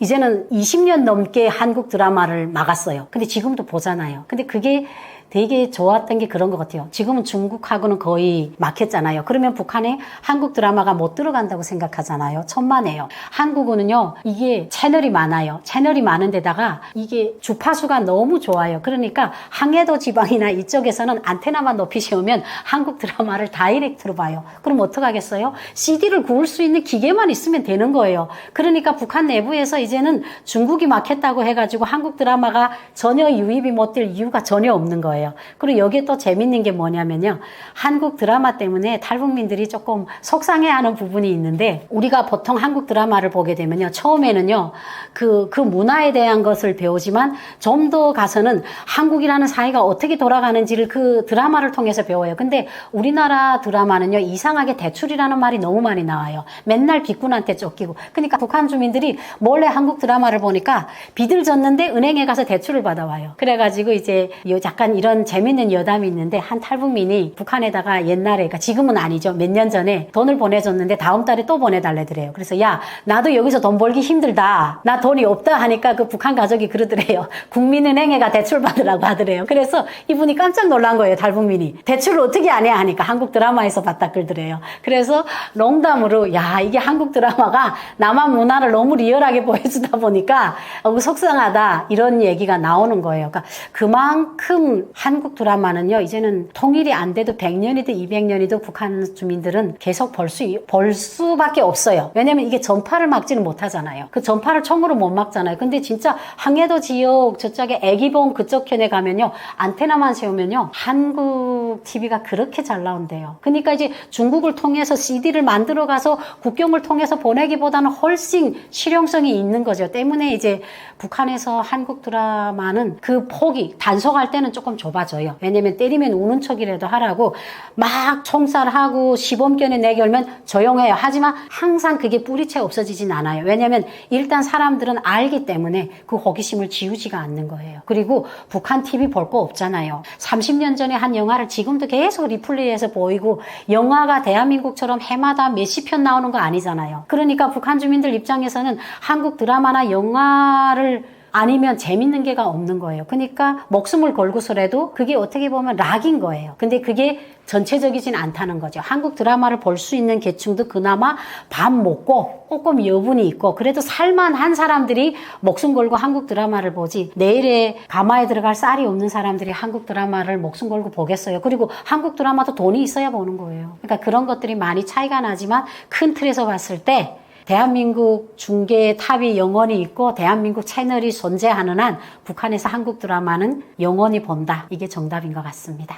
이제는 20년 넘게 한국 드라마를 막았어요. 근데 지금도 보잖아요. 근데 그게 되게 좋았던 게 그런 것 같아요. 지금은 중국하고는 거의 막혔잖아요. 그러면 북한에 한국 드라마가 못 들어간다고 생각하잖아요. 천만에요. 한국은요, 이게 채널이 많아요. 채널이 많은 데다가 이게 주파수가 너무 좋아요. 그러니까 항해도 지방이나 이쪽에서는 안테나만 높이 씌우면 한국 드라마를 다이렉트로 봐요. 그럼 어떡하겠어요? CD를 구울 수 있는 기계만 있으면 되는 거예요. 그러니까 북한 내부에서 이제는 중국이 막혔다고 해가지고 한국 드라마가 전혀 유입이 못 될 이유가 전혀 없는 거예요. 그리고 여기에 또 재밌는 게 뭐냐면요. 한국 드라마 때문에 탈북민들이 조금 속상해하는 부분이 있는데, 우리가 보통 한국 드라마를 보게 되면요. 처음에는요. 그 문화에 대한 것을 배우지만 좀 더 가서는 한국이라는 사회가 어떻게 돌아가는지를 그 드라마를 통해서 배워요. 근데 우리나라 드라마는요. 이상하게 대출이라는 말이 너무 많이 나와요. 맨날 빚꾼한테 쫓기고. 그러니까 북한 주민들이 몰래 한국 드라마를 보니까 빚을 졌는데 은행에 가서 대출을 받아와요. 그래가지고 이제 약간 이런 재밌는 여담이 있는데, 한 탈북민이 북한에다가 옛날에, 그러니까 지금은 아니죠. 몇 년 전에 돈을 보내줬는데 다음 달에 또 보내달래더래요. 그래서 야, 나도 여기서 돈 벌기 힘들다. 나 돈이 없다 하니까 그 북한 가족이 그러더래요. 국민은행에 가 대출 받으라고 하더래요. 그래서 이분이 깜짝 놀란 거예요. 탈북민이. 대출을 어떻게 안 해 하니까 한국 드라마에서 봤다 그러더래요. 그래서 농담으로 야, 이게 한국 드라마가 남한 문화를 너무 리얼하게 보여주다 보니까 속상하다 이런 얘기가 나오는 거예요. 그러니까 그만큼 한국 드라마는요, 이제는 통일이 안 돼도 100년이든 200년이든 북한 주민들은 계속 볼 수밖에 없어요. 왜냐면 이게 전파를 막지는 못하잖아요. 그 전파를 총으로 못 막잖아요. 근데 진짜 항해도 지역 저쪽에 애기봉 그쪽 편에 가면요, 안테나만 세우면요, 한국 TV가 그렇게 잘 나온대요. 그러니까 이제 중국을 통해서 CD를 만들어 가서 국경을 통해서 보내기보다는 훨씬 실용성이 있는 거죠. 때문에 이제 북한에서 한국 드라마는 그 폭이 단속할 때는 조금 좁아져요. 왜냐면 때리면 우는 척이라도 하라고 막 총살하고 시범견에 내게 열면 조용해요. 하지만 항상 그게 뿌리채 없어지진 않아요. 왜냐면 일단 사람들은 알기 때문에 그 호기심을 지우지가 않는 거예요. 그리고 북한 TV 볼 거 없잖아요. 30년 전에 한 영화를 지금도 계속 리플레이해서 보이고 영화가 대한민국처럼 해마다 몇십 편 나오는 거 아니잖아요. 그러니까 북한 주민들 입장에서는 한국 드라마나 영화를 아니면 재밌는 게가 없는 거예요. 그러니까 목숨을 걸고서라도 그게 어떻게 보면 락인 거예요. 근데 그게 전체적이진 않다는 거죠. 한국 드라마를 볼 수 있는 계층도 그나마 밥 먹고 조금 여분이 있고 그래도 살만한 사람들이 목숨 걸고 한국 드라마를 보지 내일에 가마에 들어갈 쌀이 없는 사람들이 한국 드라마를 목숨 걸고 보겠어요. 그리고 한국 드라마도 돈이 있어야 보는 거예요. 그러니까 그런 것들이 많이 차이가 나지만 큰 틀에서 봤을 때 대한민국 중계 탑이 영원히 있고 대한민국 채널이 존재하는 한 북한에서 한국 드라마는 영원히 본다. 이게 정답인 것 같습니다.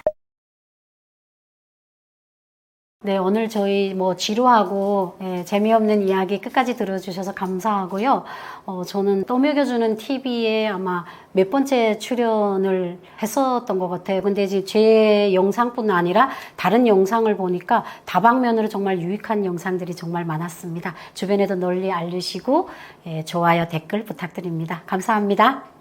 네, 오늘 저희 지루하고 재미없는 이야기 끝까지 들어주셔서 감사하고요. 저는 떠먹여주는 TV에 아마 몇 번째 출연을 했었던 것 같아요. 근데 이제 제 영상뿐 아니라 다른 영상을 보니까 다방면으로 정말 유익한 영상들이 정말 많았습니다. 주변에도 널리 알리시고 좋아요, 댓글 부탁드립니다. 감사합니다.